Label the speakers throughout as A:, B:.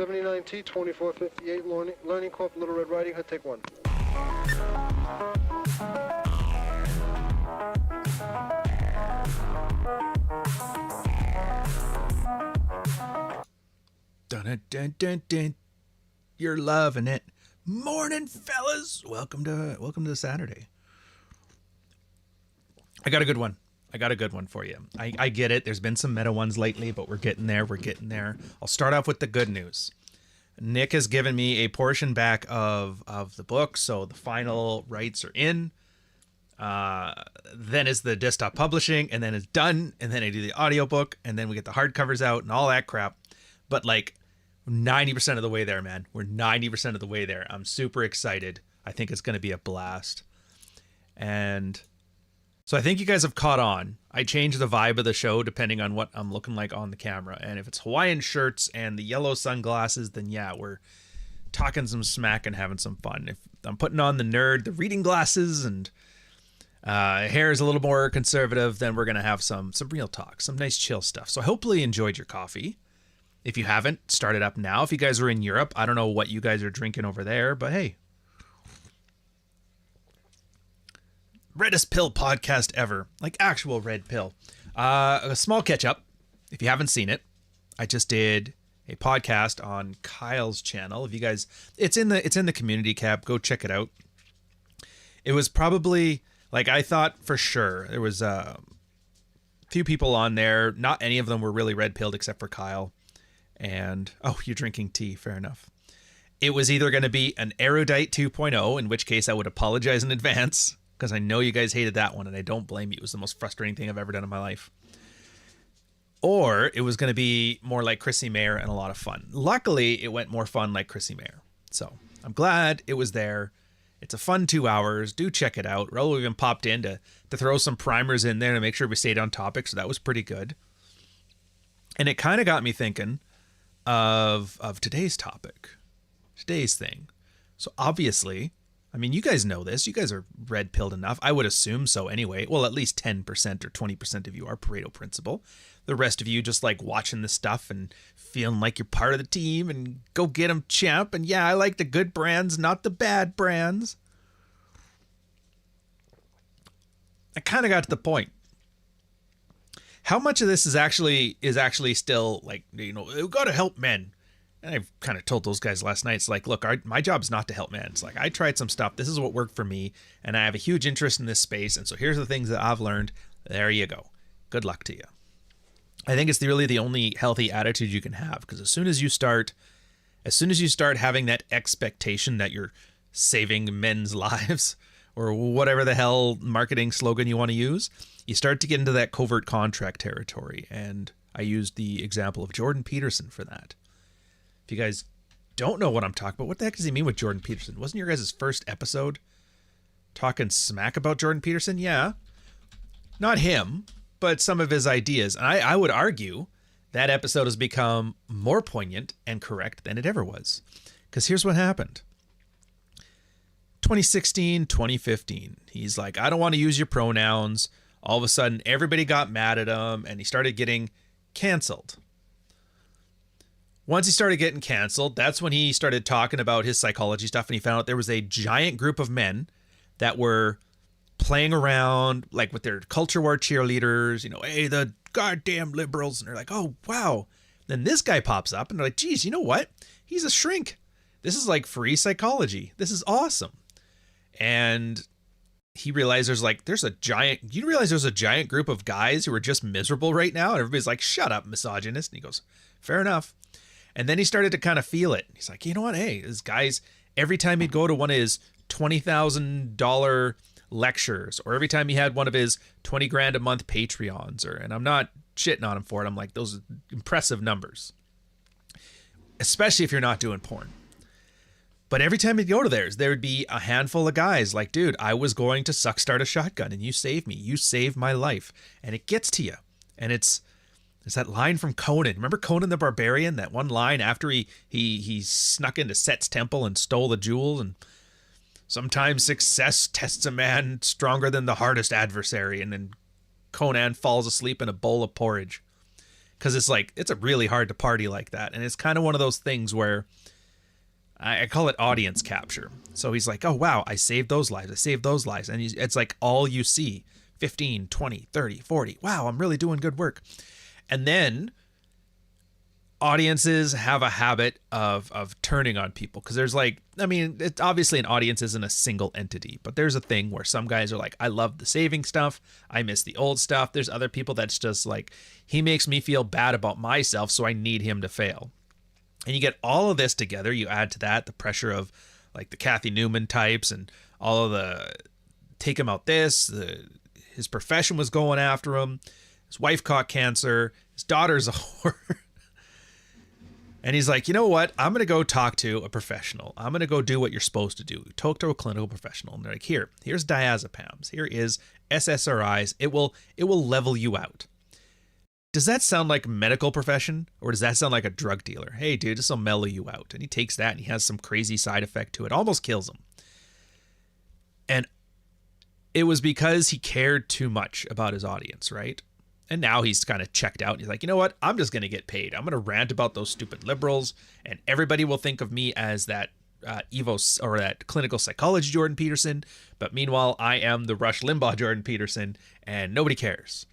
A: 79T 2458 Learning Corp Little Red Riding Hood, take 1.
B: Dun, dun, dun, dun. You're loving it. Morning, fellas. Welcome to Saturday. I got a good one. For you. I get it. There's been some meta ones lately, but we're getting there. I'll start off with the good news. Nick has given me a portion back of the book, so the final rights are in. Then it's the desktop publishing, and then it's done, and then I do the audiobook, and then we get the hardcovers out and all that crap. But like 90% of the way there, man. We're 90% of the way there. I'm super excited. I think it's going to be a blast. And so I think you guys have caught on. I change the vibe of the show depending on what I'm looking like on the camera. And if it's Hawaiian shirts and the yellow sunglasses, then yeah, we're talking some smack and having some fun. If I'm putting on the reading glasses, and hair is a little more conservative, then we're going to have some real talk, some nice chill stuff. So hopefully you enjoyed your coffee. If you haven't, start it up now. If you guys are in Europe, I don't know what you guys are drinking over there, but hey. Reddest pill podcast ever. Like actual red pill. A small catch up. If you haven't seen it, I just did a podcast on Kyle's channel. If you guys, it's in the community tab. Go check it out. It was probably, like, I thought for sure there was a few people on there. Not any of them were really red pilled except for Kyle. And, oh, you're drinking tea. Fair enough. It was either going to be an erudite 2.0, in which case I would apologize in advance, because I know you guys hated that one, and I don't blame you. It was the most frustrating thing I've ever done in my life. Or it was going to be more like Chrissy Mayer and a lot of fun. Luckily, it went more fun like Chrissy Mayer. So I'm glad it was there. It's a fun 2 hours. Do check it out. Raul even popped in to throw some primers in there to make sure we stayed on topic, so that was pretty good. And it kind of got me thinking of today's topic, today's thing. So obviously, I mean, you guys know this. You guys are red-pilled enough. I would assume so anyway. Well, at least 10% or 20% of you are Pareto principle. The rest of you just like watching the stuff and feeling like you're part of the team and go get them, champ. And yeah, I like the good brands, not the bad brands. I kind of got to the point. How much of this is actually still like, you know, we've got to help men. And I've kind of told those guys last night, it's like, look, my job's not to help men. It's like, I tried some stuff. This is what worked for me. And I have a huge interest in this space. And so here's the things that I've learned. There you go. Good luck to you. I think it's really the only healthy attitude you can have. Because as soon as you start having that expectation that you're saving men's lives, or whatever the hell marketing slogan you want to use, you start to get into that covert contract territory. And I used the example of Jordan Peterson for that. If you guys don't know what I'm talking about, what the heck does he mean with Jordan Peterson? Wasn't your guys' first episode talking smack about Jordan Peterson? Yeah. Not him, but some of his ideas. And I would argue that episode has become more poignant and correct than it ever was. Because here's what happened. 2016, 2015. He's like, I don't want to use your pronouns. All of a sudden, everybody got mad at him, and he started getting canceled. Once he started getting canceled, that's when he started talking about his psychology stuff, and he found out there was a giant group of men that were playing around like with their culture war cheerleaders, you know, hey, the goddamn liberals. And they're like, oh, wow. Then this guy pops up, and they're like, geez, you know what? He's a shrink. This is like free psychology. This is awesome. And he realized there's a giant group of guys who are just miserable right now. And everybody's like, shut up, misogynist. And he goes, fair enough. And then he started to kind of feel it. He's like, you know what? Hey, this guy's, every time he'd go to one of his $20,000 lectures, or every time he had one of his 20 grand a month Patreons, and I'm not shitting on him for it. I'm like, those are impressive numbers, especially if you're not doing porn. But every time he'd go to theirs, there would be a handful of guys like, dude, I was going to start a shotgun and you saved me. You saved my life. And it gets to you. And it's that line from Conan. Remember Conan the Barbarian? That one line after he snuck into Set's temple and stole the jewels. And sometimes success tests a man stronger than the hardest adversary. And then Conan falls asleep in a bowl of porridge. because it's like, it's a really hard to party like that. And it's kind of one of those things where I call it audience capture. So he's like, oh, wow, I saved those lives. I saved those lives. And it's like all you see, 15, 20, 30, 40. Wow, I'm really doing good work. And then audiences have a habit of turning on people, because there's like, I mean, it's obviously an audience isn't a single entity, but there's a thing where some guys are like, I love the saving stuff, I miss the old stuff. There's other people that's just like, he makes me feel bad about myself, so I need him to fail. And you get all of this together. You add to that the pressure of like the Kathy Newman types and all of the take him out his profession was going after him, his wife caught cancer, his daughter's a whore. And he's like, you know what? I'm going to go talk to a professional. I'm going to go do what you're supposed to do. Talk to a clinical professional. And they're like, here's diazepams. Here is SSRIs. It will level you out. Does that sound like a medical profession, or does that sound like a drug dealer? Hey, dude, this will mellow you out. And he takes that and he has some crazy side effect to it. Almost kills him. And it was because he cared too much about his audience, right? And now he's kind of checked out. He's like, you know what? I'm just going to get paid. I'm going to rant about those stupid liberals, and everybody will think of me as that Evo or that clinical psychology Jordan Peterson. But meanwhile, I am the Rush Limbaugh Jordan Peterson, and nobody cares.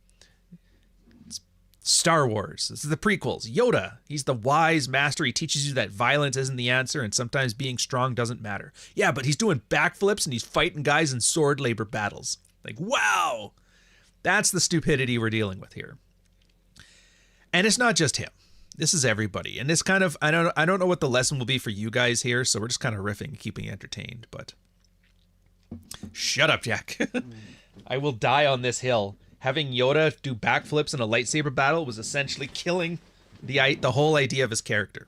B: It's Star Wars. This is the prequels. Yoda. He's the wise master. He teaches you that violence isn't the answer, and sometimes being strong doesn't matter. Yeah, but he's doing backflips and he's fighting guys in sword labor battles. Like, wow. That's the stupidity we're dealing with here. And it's not just him. This is everybody. And this kind of, I don't know what the lesson will be for you guys here, so we're just kind of riffing, keeping you entertained, but shut up, Jack. I will die on this hill. Having Yoda do backflips in a lightsaber battle was essentially killing the whole idea of his character.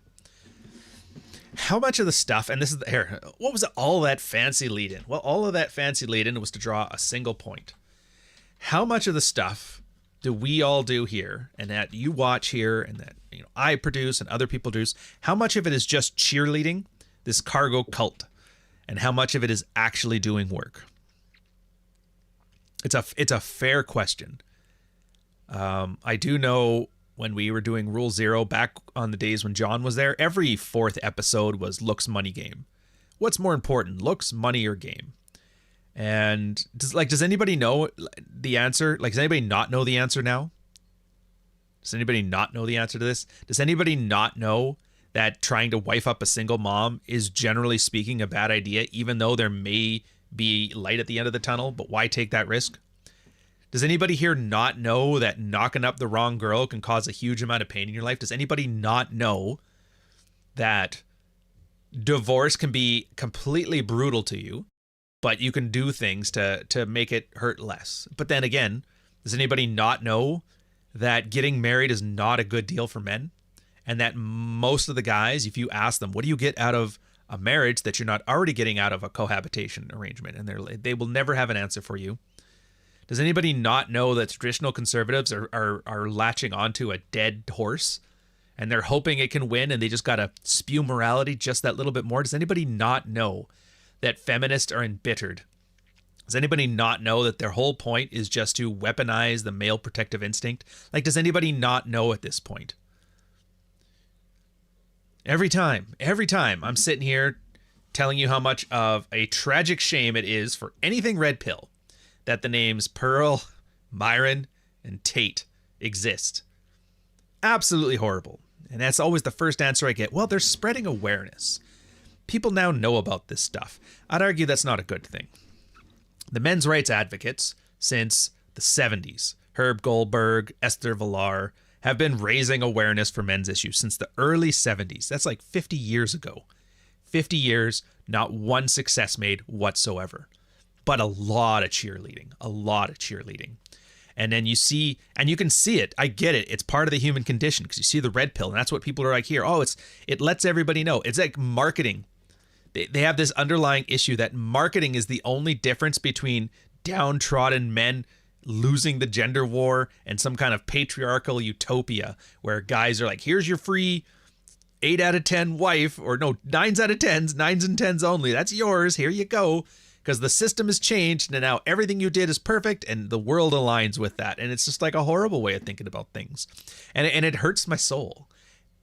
B: How much of the stuff, and this is here, what was all that fancy lead in? Well, all of that fancy lead in was to draw a single point. How much of the stuff do we all do here, and that you watch here, and that I produce and other people produce? How much of it is just cheerleading, this cargo cult, and how much of it is actually doing work? It's a fair question. I do know when we were doing Rule Zero back on the days when John was there, every fourth episode was looks, money, game. What's more important, looks, money, or game? And does anybody know the answer? Like, does anybody not know the answer now? Does anybody not know the answer to this? Does anybody not know that trying to wife up a single mom is generally speaking a bad idea, even though there may be light at the end of the tunnel? But why take that risk? Does anybody here not know that knocking up the wrong girl can cause a huge amount of pain in your life? Does anybody not know that divorce can be completely brutal to you, but you can do things to make it hurt less? But then again, does anybody not know that getting married is not a good deal for men? And that most of the guys, if you ask them, what do you get out of a marriage that you're not already getting out of a cohabitation arrangement? And they will never have an answer for you. Does anybody not know that traditional conservatives are latching onto a dead horse, and they're hoping it can win, and they just got to spew morality just that little bit more? Does anybody not know that feminists are embittered? Does anybody not know that their whole point is just to weaponize the male protective instinct? Like, does anybody not know at this point? Every time I'm sitting here telling you how much of a tragic shame it is for anything red pill that the names Pearl, Myron, and Tate exist. Absolutely horrible. And that's always the first answer I get. Well, they're spreading awareness. People now know about this stuff. I'd argue that's not a good thing. The men's rights advocates since the 70s, Herb Goldberg, Esther Villar, have been raising awareness for men's issues since the early 70s. That's like 50 years ago. 50 years, not one success made whatsoever. But a lot of cheerleading. And then you see, and you can see it. I get it. It's part of the human condition because you see the red pill, and that's what people are like here. Oh, it lets everybody know. It's like marketing. They have this underlying issue that marketing is the only difference between downtrodden men losing the gender war and some kind of patriarchal utopia where guys are like, here's your free 8 out of 10 wife, or no, 9s out of 10s, 9s and 10s only. That's yours. Here you go. because the system has changed and now everything you did is perfect and the world aligns with that. And it's just like a horrible way of thinking about things. And it hurts my soul.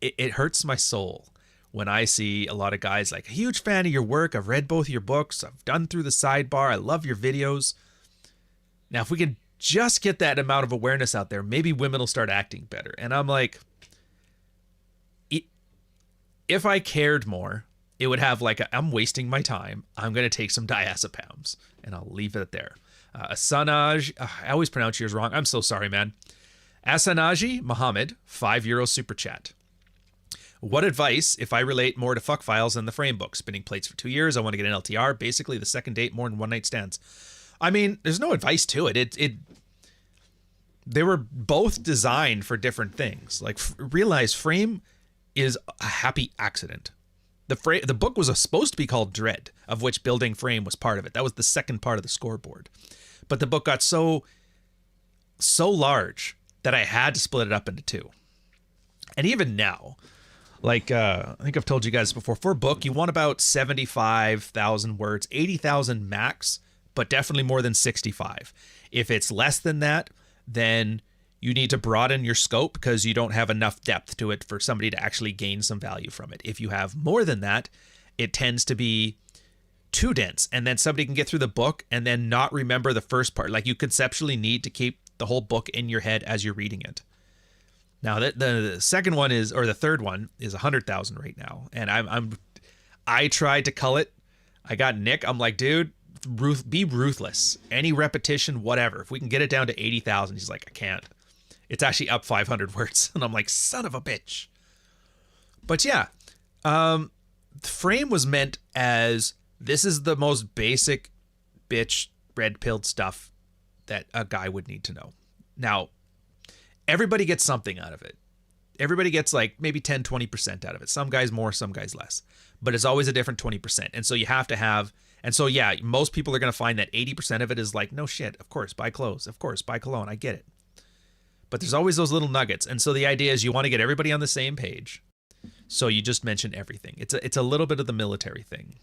B: It hurts my soul when I see a lot of guys like, a huge fan of your work. I've read both of your books. I've done through the sidebar. I love your videos. Now, if we could just get that amount of awareness out there, maybe women will start acting better. And I'm like, if I cared more, it would have like, I'm wasting my time. I'm going to take some diazepams and I'll leave it there. Asanaj, I always pronounce yours wrong. I'm so sorry, man. Asanaji Muhammad, €5 super chat. What advice if I relate more to fuck files than the frame book? Spinning plates for 2 years. I want to get an LTR. Basically the second date, more than one night stands. I mean, there's no advice to it. They were both designed for different things. Like, realize frame is a happy accident. The book was supposed to be called Dread, of which building frame was part of it. That was the second part of the scoreboard. But the book got so large that I had to split it up into two. And even now, like, I think I've told you guys before, for a book, you want about 75,000 words, 80,000 max, but definitely more than 65. If it's less than that, then you need to broaden your scope because you don't have enough depth to it for somebody to actually gain some value from it. If you have more than that, it tends to be too dense, and then somebody can get through the book and then not remember the first part. Like, you conceptually need to keep the whole book in your head as you're reading it. Now, the second one is, or the third one is 100,000 right now, and I tried to cull it. I got Nick. I'm like, dude, be ruthless. Any repetition, whatever. If we can get it down to 80,000, he's like, I can't. It's actually up 500 words. And I'm like, son of a bitch. But yeah, the frame was meant as, this is the most basic bitch red-pilled stuff that a guy would need to know. Now, everybody gets something out of it. Everybody gets like maybe 10, 20% out of it. Some guys more, some guys less. But it's always a different 20%. And so you have to have, and so yeah, most people are going to find that 80% of it is like, no shit, of course, buy clothes. Of course, buy cologne. I get it. But there's always those little nuggets. And so the idea is you want to get everybody on the same page. So you just mention everything. It's a little bit of the military thing.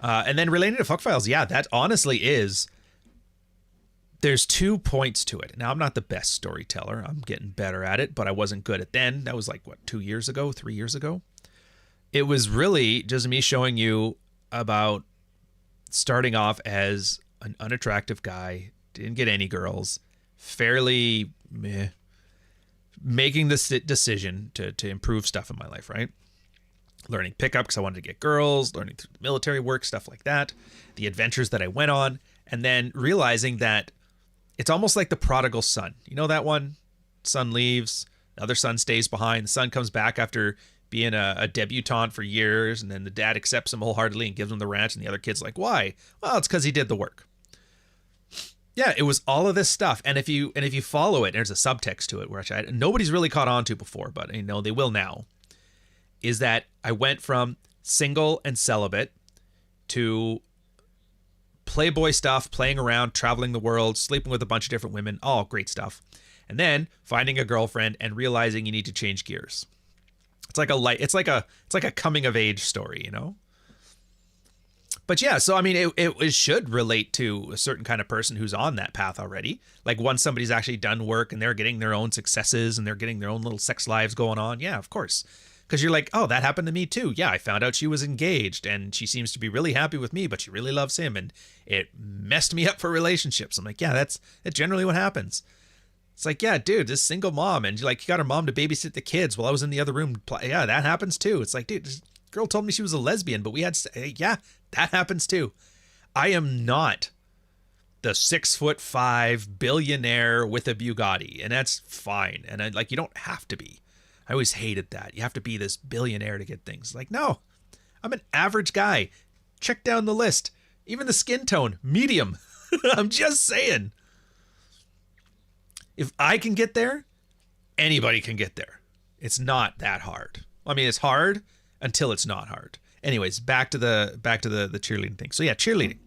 B: And then related to fuck files, yeah, that honestly is, there's 2 points to it. Now, I'm not the best storyteller. I'm getting better at it, but I wasn't good at then. That was like, what, 2 years ago, 3 years ago? It was really just me showing you about starting off as an unattractive guy, didn't get any girls, fairly meh, making this decision to improve stuff in my life, right? Learning pickup because I wanted to get girls, learning through the military work, stuff like that, the adventures that I went on, and then realizing that it's almost like the prodigal son. You know that one? Son leaves, the other son stays behind, the son comes back after being a debutante for years, and then the dad accepts him wholeheartedly and gives him the ranch, and the other kid's like, why? Well, it's because he did the work. Yeah, it was all of this stuff, and if you follow it, there's a subtext to it, which nobody's really caught on to before, but you know they will now. Is that I went from single and celibate to playboy stuff, playing around, traveling the world, sleeping with a bunch of different women, all great stuff, and then finding a girlfriend and realizing you need to change gears. It's like a coming of age story, you know. But yeah, so I mean, it should relate to a certain kind of person who's on that path already. Like once somebody's actually done work and they're getting their own successes and they're getting their own little sex lives going on. Yeah, of course. Because you're like, oh, that happened to me too. Yeah, I found out she was engaged and she seems to be really happy with me, but she really loves him. And it messed me up for relationships. I'm like, yeah, that's generally what happens. It's like, yeah, dude, this single mom. And you got her mom to babysit the kids while I was in the other room. Yeah, that happens too. It's like, dude, this girl told me she was a lesbian, but we had, yeah, that happens too. I am not the 6'5" billionaire with a Bugatti, and that's fine. And you don't have to be. I always hated that. You have to be this billionaire to get things. Like, no, I'm an average guy. Check down the list. Even the skin tone, medium. I'm just saying. If I can get there, anybody can get there. It's not that hard. I mean, it's hard until it's not hard. Anyways, back to the cheerleading thing. So yeah, cheerleading.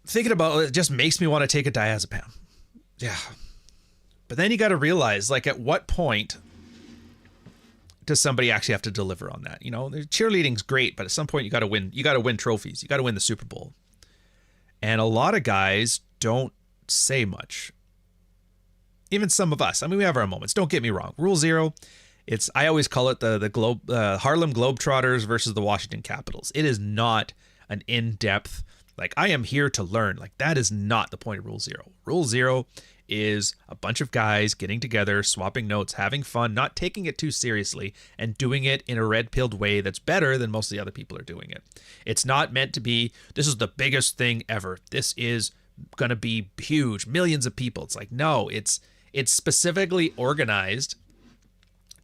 B: Thinking about it just makes me want to take a diazepam. Yeah. But then you got to realize, like, at what point does somebody actually have to deliver on that? You know, cheerleading's great, but at some point you got to win. You got to win trophies. You got to win the Super Bowl. And a lot of guys don't say much. Even some of us. I mean, we have our moments. Don't get me wrong. Rule 0. I always call it the Harlem Globetrotters versus the Washington Capitals. It is not an in-depth, like, I am here to learn. Like, that is not the point of Rule 0. Rule 0 is a bunch of guys getting together, swapping notes, having fun, not taking it too seriously, and doing it in a red-pilled way that's better than most of the other people are doing it. It's not meant to be, this is the biggest thing ever. This is going to be huge, millions of people. It's like, no, it's specifically organized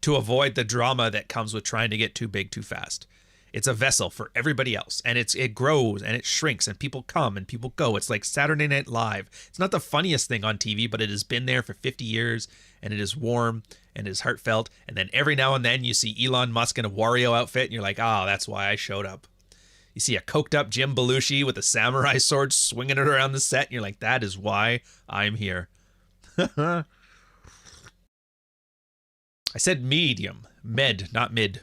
B: to avoid the drama that comes with trying to get too big too fast. It's a vessel for everybody else, and it grows and it shrinks, and people come and people go. It's like Saturday Night Live. It's not the funniest thing on TV, but it has been there for 50 years, and it is warm and it is heartfelt. And then every now and then you see Elon Musk in a Wario outfit, and you're like, oh, that's why I showed up. You see a coked up Jim Belushi with a samurai sword swinging it around the set, and you're like, that is why I'm here. I said medium, not mid.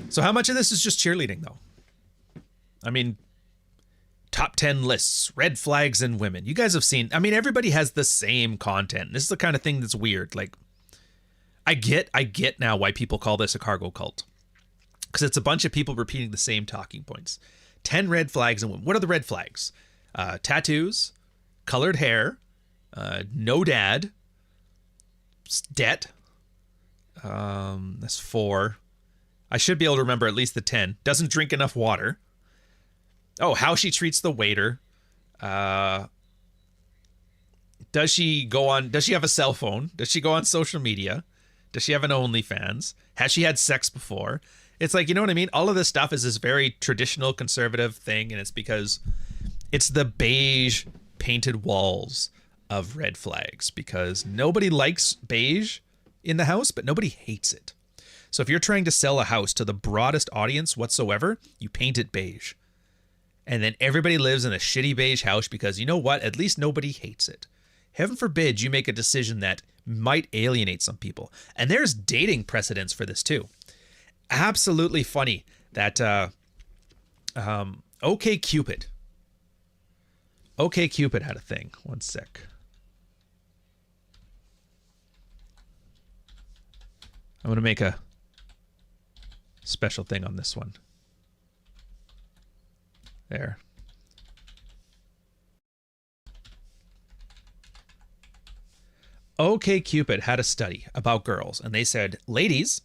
B: So how much of this is just cheerleading, though? I mean, top 10 lists, red flags in women. You guys have seen, I mean, everybody has the same content. This is the kind of thing that's weird. Like, I get now why people call this a cargo cult. Because it's a bunch of people repeating the same talking points. 10 red flags in women. What are the red flags? Tattoos, colored hair, no dad, debt. That's 4. I should be able to remember at least the 10. Doesn't drink enough water. Oh, how she treats the waiter. Does she have a cell phone? Does she go on social media? Does she have an OnlyFans? Has she had sex before? It's like, you know what I mean? All of this stuff is this very traditional conservative thing, and it's because it's the beige painted walls of red flags, because nobody likes beige in the house, but nobody hates it. So if you're trying to sell a house to the broadest audience whatsoever, you paint it beige. And then everybody lives in a shitty beige house because, you know what? At least nobody hates it. Heaven forbid you make a decision that might alienate some people. And there's dating precedents for this too. Absolutely funny that OkCupid had a thing. One sec. I'm going to make a special thing on this one. There. OkCupid had a study about girls, and they said, ladies,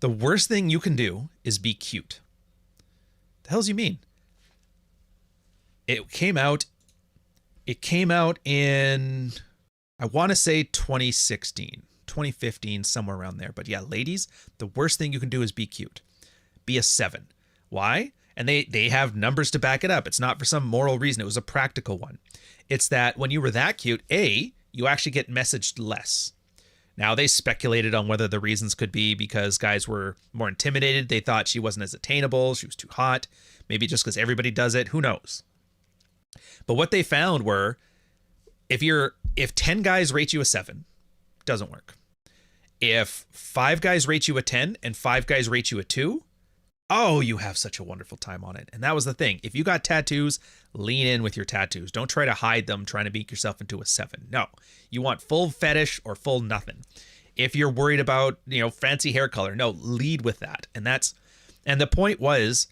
B: the worst thing you can do is be cute. The hell do you mean? It came out in, I want to say 2016. 2015, somewhere around there. But yeah, ladies, the worst thing you can do is be cute. Be a 7. Why? And they have numbers to back it up. It's not for some moral reason. It was a practical one. It's that when you were that cute, you actually get messaged less. Now, they speculated on whether the reasons could be because guys were more intimidated. They thought she wasn't as attainable. She was too hot. Maybe just because everybody does it. Who knows? But what they found were if 10 guys rate you a 7, doesn't work. If 5 guys rate you a 10 and 5 guys rate you a 2, oh, you have such a wonderful time on it. And that was the thing. If you got tattoos, lean in with your tattoos. Don't try to hide them, trying to make yourself into a 7. No, you want full fetish or full nothing. If you're worried about, fancy hair color, no, lead with that. And the point was,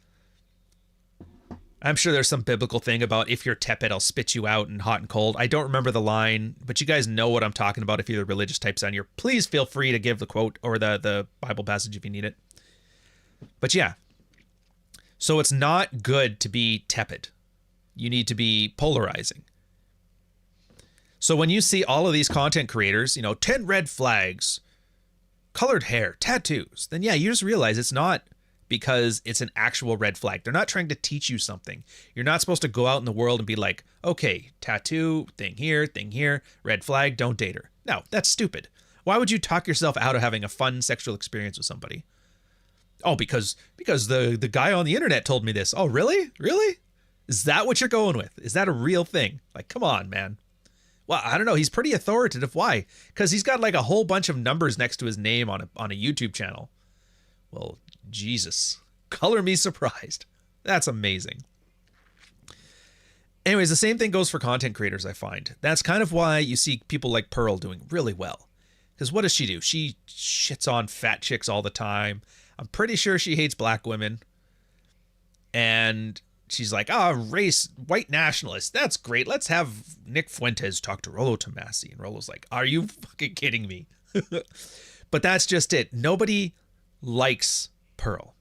B: I'm sure there's some biblical thing about if you're tepid, I'll spit you out and hot and cold. I don't remember the line, but you guys know what I'm talking about. If you're the religious types on here, please feel free to give the quote or the Bible passage if you need it. But yeah, so it's not good to be tepid. You need to be polarizing. So when you see all of these content creators, 10 red flags, colored hair, tattoos, then yeah, you just realize it's not because it's an actual red flag. They're not trying to teach you something. You're not supposed to go out in the world and be like, okay, tattoo, thing here, red flag, don't date her. No, that's stupid. Why would you talk yourself out of having a fun sexual experience with somebody? Oh, because the guy on the internet told me this. Oh, really? Really? Is that what you're going with? Is that a real thing? Like, come on, man. Well, I don't know. He's pretty authoritative. Why? Because he's got like a whole bunch of numbers next to his name on a YouTube channel. Well, Jesus. Color me surprised. That's amazing. Anyways, the same thing goes for content creators, I find. That's kind of why you see people like Pearl doing really well. Because what does she do? She shits on fat chicks all the time. I'm pretty sure she hates black women. And she's like, race, white nationalist. That's great. Let's have Nick Fuentes talk to Rollo Tomasi. And Rollo's like, are you fucking kidding me? But that's just it. Nobody likes Pearl.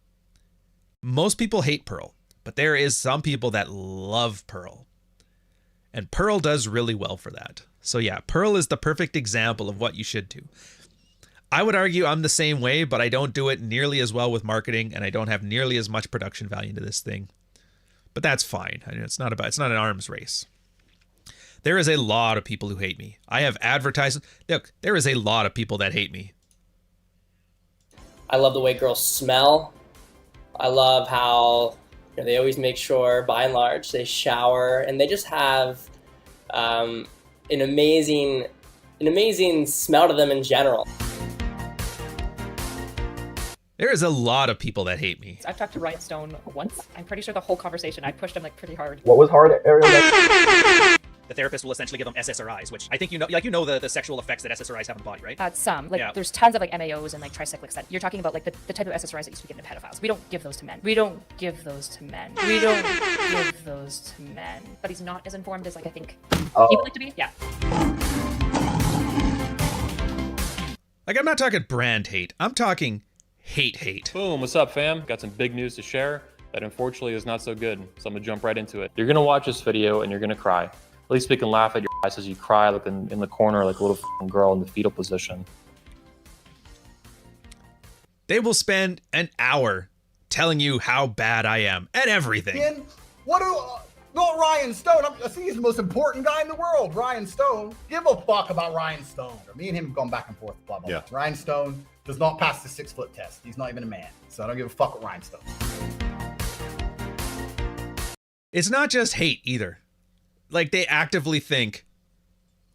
B: Most people hate Pearl. But there is some people that love Pearl. And Pearl does really well for that. So yeah, Pearl is the perfect example of what you should do. I would argue I'm the same way, but I don't do it nearly as well with marketing, and I don't have nearly as much production value into this thing. But that's fine. I mean, it's not an arms race. There is a lot of people who hate me. I have advertised. Look, there is a lot of people that hate me.
C: I love the way girls smell. I love how they always make sure, by and large, they shower, and they just have an amazing smell to them in general.
B: There is a lot of people that hate me.
D: I've talked to Ryan Stone once. I'm pretty sure the whole conversation, I pushed him like pretty hard.
E: What was hard, Ariel?
B: The therapist will essentially give them SSRIs, which I think the sexual effects that SSRIs have on the body, right?
D: Some. There's tons of like MAOs and like tricyclics that you're talking about, like the type of SSRIs that used to be given to pedophiles. We don't give those to men. We don't give those to men. But he's not as informed as like I think he would like to be. Yeah.
B: Like, I'm not talking brand hate. I'm talking hate.
F: Boom, what's up, fam? Got some big news to share that unfortunately is not so good, so I'm gonna jump right into it. You're gonna watch this video and you're gonna cry. At least we can laugh at your eyes as you cry, like in the corner like a little girl in the fetal position.
B: They will spend an hour telling you how bad I am at everything.
G: Not Ryan Stone. I think he's the most important guy in the world. Ryan Stone. Give a fuck about Ryan Stone. Me and him have gone back and forth. Blah, blah, blah. Ryan Stone does not pass the 6-foot test. He's not even a man. So I don't give a fuck with Ryan Stone.
B: It's not just hate either. Like, they actively think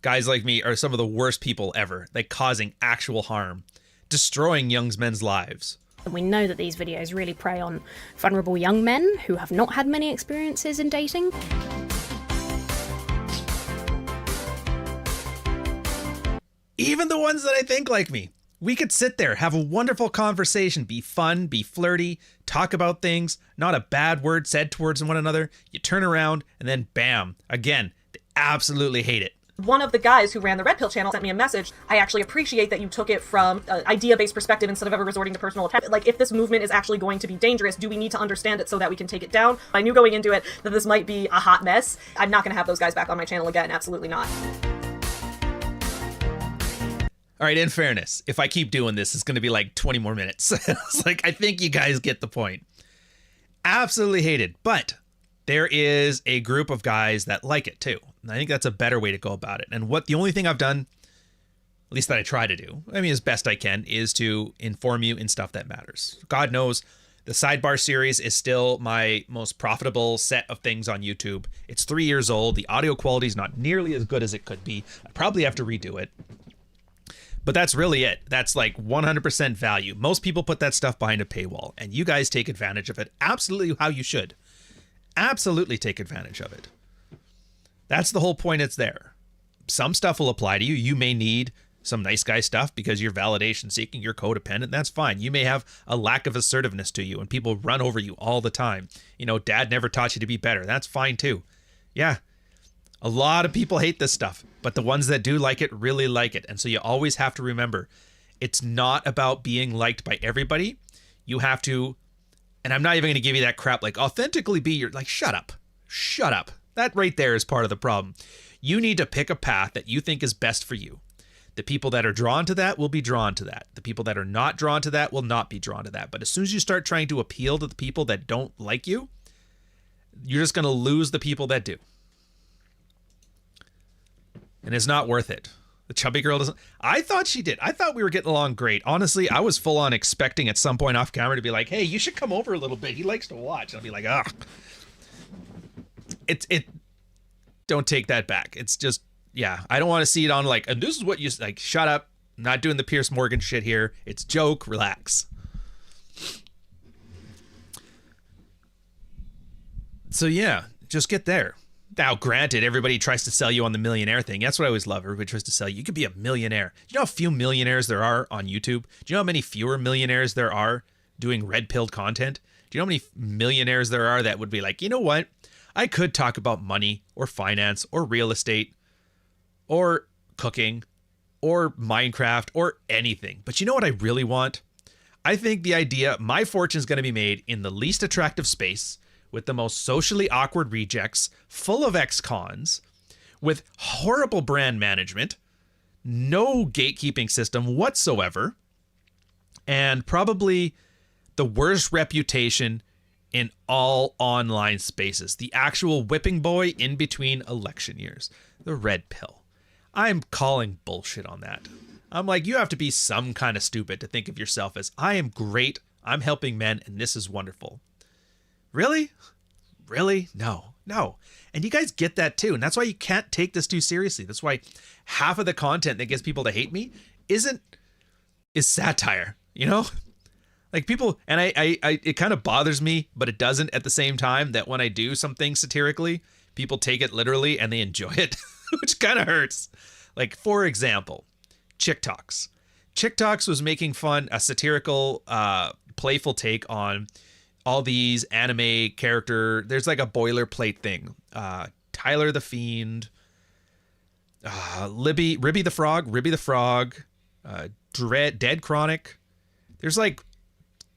B: guys like me are some of the worst people ever, like causing actual harm, destroying young men's lives.
H: We know that these videos really prey on vulnerable young men who have not had many experiences in dating.
B: Even the ones that I think like me. We could sit there, have a wonderful conversation, be fun, be flirty, talk about things, not a bad word said towards one another. You turn around and then bam, again, they absolutely hate it.
I: One of the guys who ran the Red Pill channel sent me a message. I actually appreciate that you took it from an idea-based perspective instead of ever resorting to personal attack. Like, if this movement is actually going to be dangerous, do we need to understand it so that we can take it down? I knew going into it that this might be a hot mess. I'm not going to have those guys back on my channel again. Absolutely not.
B: All right, in fairness, if I keep doing this, it's going to be like 20 more minutes. It's like, I think you guys get the point. Absolutely hated, but there is a group of guys that like it too. And I think that's a better way to go about it. And the only thing I've done, at least that I try to do, I mean, as best I can, is to inform you in stuff that matters. God knows the Sidebar series is still my most profitable set of things on YouTube. It's 3 years old. The audio quality is not nearly as good as it could be. I probably have to redo it. But that's really it. That's like 100% value. Most people put that stuff behind a paywall, and you guys take advantage of it absolutely how you should. Absolutely take advantage of it. That's the whole point. It's there. Some stuff will apply to you. You may need some nice guy stuff because you're validation seeking, you're codependent. That's fine. You may have a lack of assertiveness to you and people run over you all the time. You know, dad never taught you to be better. That's fine too. Yeah. A lot of people hate this stuff, but the ones that do like it really like it. And so you always have to remember, it's not about being liked by everybody. You have to, and I'm not even going to give you that crap like authentically be your, like, shut up. Shut up. That right there is part of the problem. You need to pick a path that you think is best for you. The people that are drawn to that will be drawn to that. The people that are not drawn to that will not be drawn to that. But as soon as you start trying to appeal to the people that don't like you, you're just going to lose the people that do. And it's not worth it. The chubby girl doesn't... I thought she did. I thought we were getting along great. Honestly, I was full on expecting at some point off camera to be like, hey, you should come over a little bit. He likes to watch. And I'll be like, ugh. Don't take that back. It's just, yeah, I don't want to see it on like, and this is what you like. Shut up. I'm not doing the Pierce Morgan shit here. It's joke. Relax. So yeah, just get there. Now, granted, everybody tries to sell you on the millionaire thing. That's what I always love. Everybody tries to sell you. You could be a millionaire. Do you know how few millionaires there are on YouTube? Do you know how many fewer millionaires there are doing red-pilled content? Do you know how many millionaires there are that would be like, you know what? I could talk about money or finance or real estate or cooking or Minecraft or anything. But you know what I really want? I think the idea my fortune is going to be made in the least attractive space with the most socially awkward rejects, full of ex-cons, with horrible brand management, no gatekeeping system whatsoever, and probably the worst reputation in all online spaces. The actual whipping boy in between election years. The red pill. I'm calling bullshit on that. I'm like, you have to be some kind of stupid to think of yourself as, I am great, I'm helping men, and this is wonderful. Really? Really? No. And you guys get that too. And that's why you can't take this too seriously. That's why half of the content that gets people to hate me is satire, you know? Like people, and I it kind of bothers me, but it doesn't at the same time, that when I do something satirically, people take it literally and they enjoy it, which kind of hurts. Like, for example, Chick Talks. Chick Talks was making fun, a satirical, playful take on all these anime there's like a boilerplate thing. Tyler the Fiend, Ribby the Frog, Dead Chronic. There's like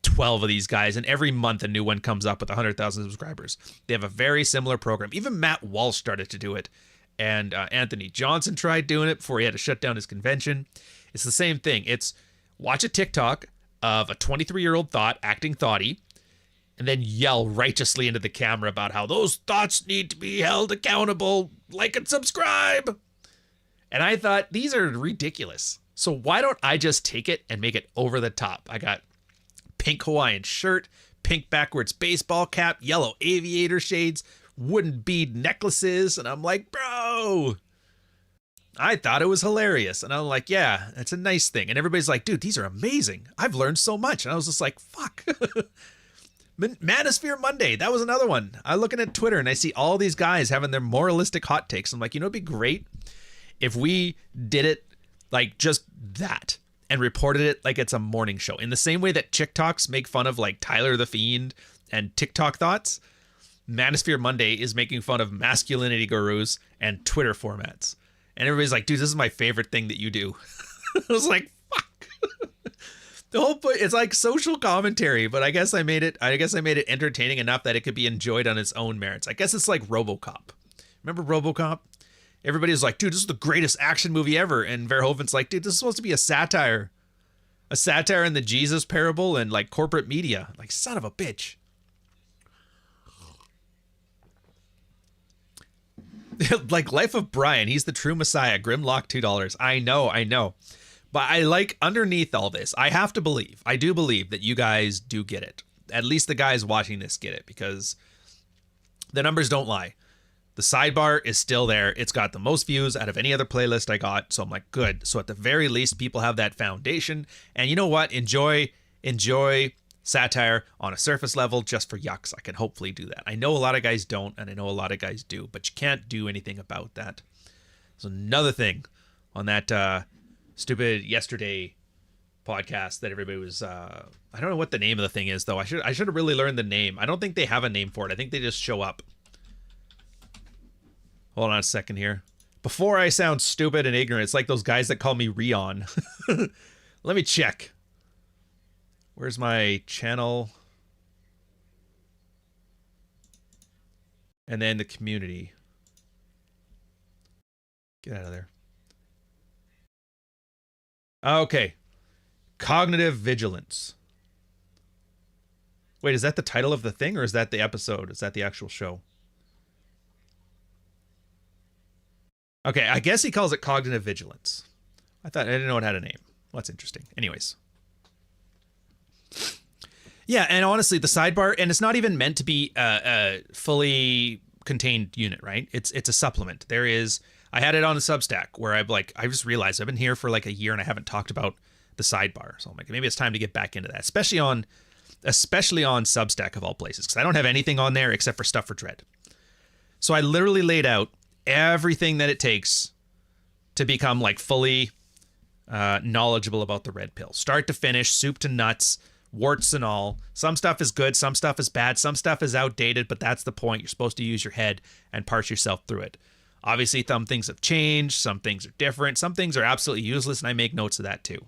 B: 12 of these guys, and every month a new one comes up with 100,000 subscribers. They have a very similar program. Even Matt Walsh started to do it, and Anthony Johnson tried doing it before he had to shut down his convention. It's the same thing. It's watch a TikTok of a 23-year-old acting thoughty, and then yell righteously into the camera about how those thoughts need to be held accountable, like and subscribe. And I thought, these are ridiculous. So why don't I just take it and make it over the top? I got pink Hawaiian shirt, pink backwards baseball cap, yellow aviator shades, wooden bead necklaces. And I'm like, bro, I thought it was hilarious. And I'm like, yeah, that's a nice thing. And everybody's like, dude, these are amazing. I've learned so much. And I was just like, fuck. Manosphere Monday, that was another one. I'm looking at Twitter and I see all these guys having their moralistic hot takes. I'm like, you know, it'd be great if we did it like just that and reported it like it's a morning show. In the same way that Chick Talks make fun of like Tyler the Fiend and TikTok thoughts, Manosphere Monday is making fun of masculinity gurus and Twitter formats. And everybody's like, dude, this is my favorite thing that you do. I was like, fuck. The whole point, it's like social commentary, but I guess I made it entertaining enough that it could be enjoyed on its own merits. I guess it's like RoboCop. Remember RoboCop? Everybody was like, dude, this is the greatest action movie ever. And Verhoeven's like, dude, this is supposed to be a satire. A satire in the Jesus parable and like corporate media. Like, son of a bitch. Like Life of Brian, he's the true messiah. Grimlock $2. I know. But I like underneath all this, I do believe that you guys do get it. At least the guys watching this get it, because the numbers don't lie. The sidebar is still there. It's got the most views out of any other playlist I got. So I'm like, good. So at the very least, people have that foundation. And you know what? Enjoy satire on a surface level just for yucks. I can hopefully do that. I know a lot of guys don't, and I know a lot of guys do, but you can't do anything about that. There's another thing on that stupid yesterday podcast that everybody was I don't know what the name of the thing is though. I should have really learned the name. I don't think they have a name for it. I think they just show up. Hold on a second here. Before I sound stupid and ignorant, it's like those guys that call me Rion. Let me check. Where's my channel? And then the community. Get out of there. Okay. Cognitive vigilance. Wait, is that the title of the thing, or is that the episode? Is that the actual show? Okay, I guess he calls it cognitive vigilance. I didn't know it had a name. Well, that's interesting. Anyways. Yeah, and honestly, the sidebar, and it's not even meant to be a fully contained unit, right? It's a supplement. There is I had it on the Substack where I just realized I've been here for like a year and I haven't talked about the sidebar. So I'm like, maybe it's time to get back into that, especially on Substack of all places, because I don't have anything on there except for stuff for Dread. So I literally laid out everything that it takes to become like fully knowledgeable about the red pill, start to finish, soup to nuts, warts and all. Some stuff is good, some stuff is bad, some stuff is outdated, but that's the point. You're supposed to use your head and parse yourself through it. Obviously, some things have changed, some things are different, some things are absolutely useless, and I make notes of that too.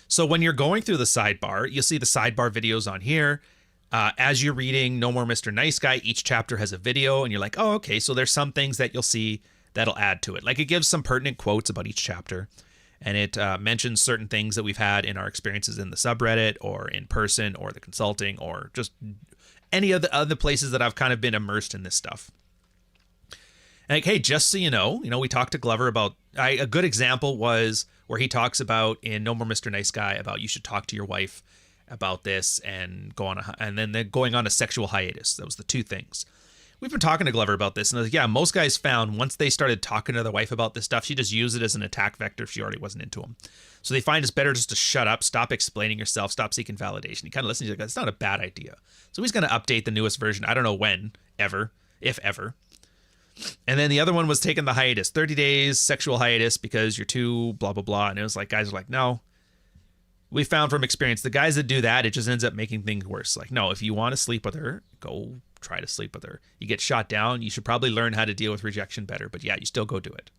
B: So when you're going through the sidebar, you'll see the sidebar videos on here. As you're reading No More Mr. Nice Guy, each chapter has a video, and you're like, oh, okay, so there's some things that you'll see that'll add to it. Like it gives some pertinent quotes about each chapter, and it mentions certain things that we've had in our experiences in the subreddit or in person or the consulting or just any of the other places that I've kind of been immersed in this stuff. And like, hey, just so you know, we talked to Glover about, a good example was where he talks about in No More Mr. Nice Guy about you should talk to your wife about this and go on and then they're going on a sexual hiatus. That was the two things. We've been talking to Glover about this, and I was like, yeah, most guys found once they started talking to their wife about this stuff, she just used it as an attack vector if she already wasn't into him. So they find it's better just to shut up, stop explaining yourself, stop seeking validation. You kind of listen, he's like, that's not a bad idea. So he's going to update the newest version. I don't know when, ever, if ever. And then the other one was taking the hiatus, 30 days sexual hiatus because you're too blah, blah, blah. And it was like, guys are like, no. We found from experience, the guys that do that, it just ends up making things worse. Like, no, if you want to sleep with her, go try to sleep with her. You get shot down. You should probably learn how to deal with rejection better. But yeah, you still go do it.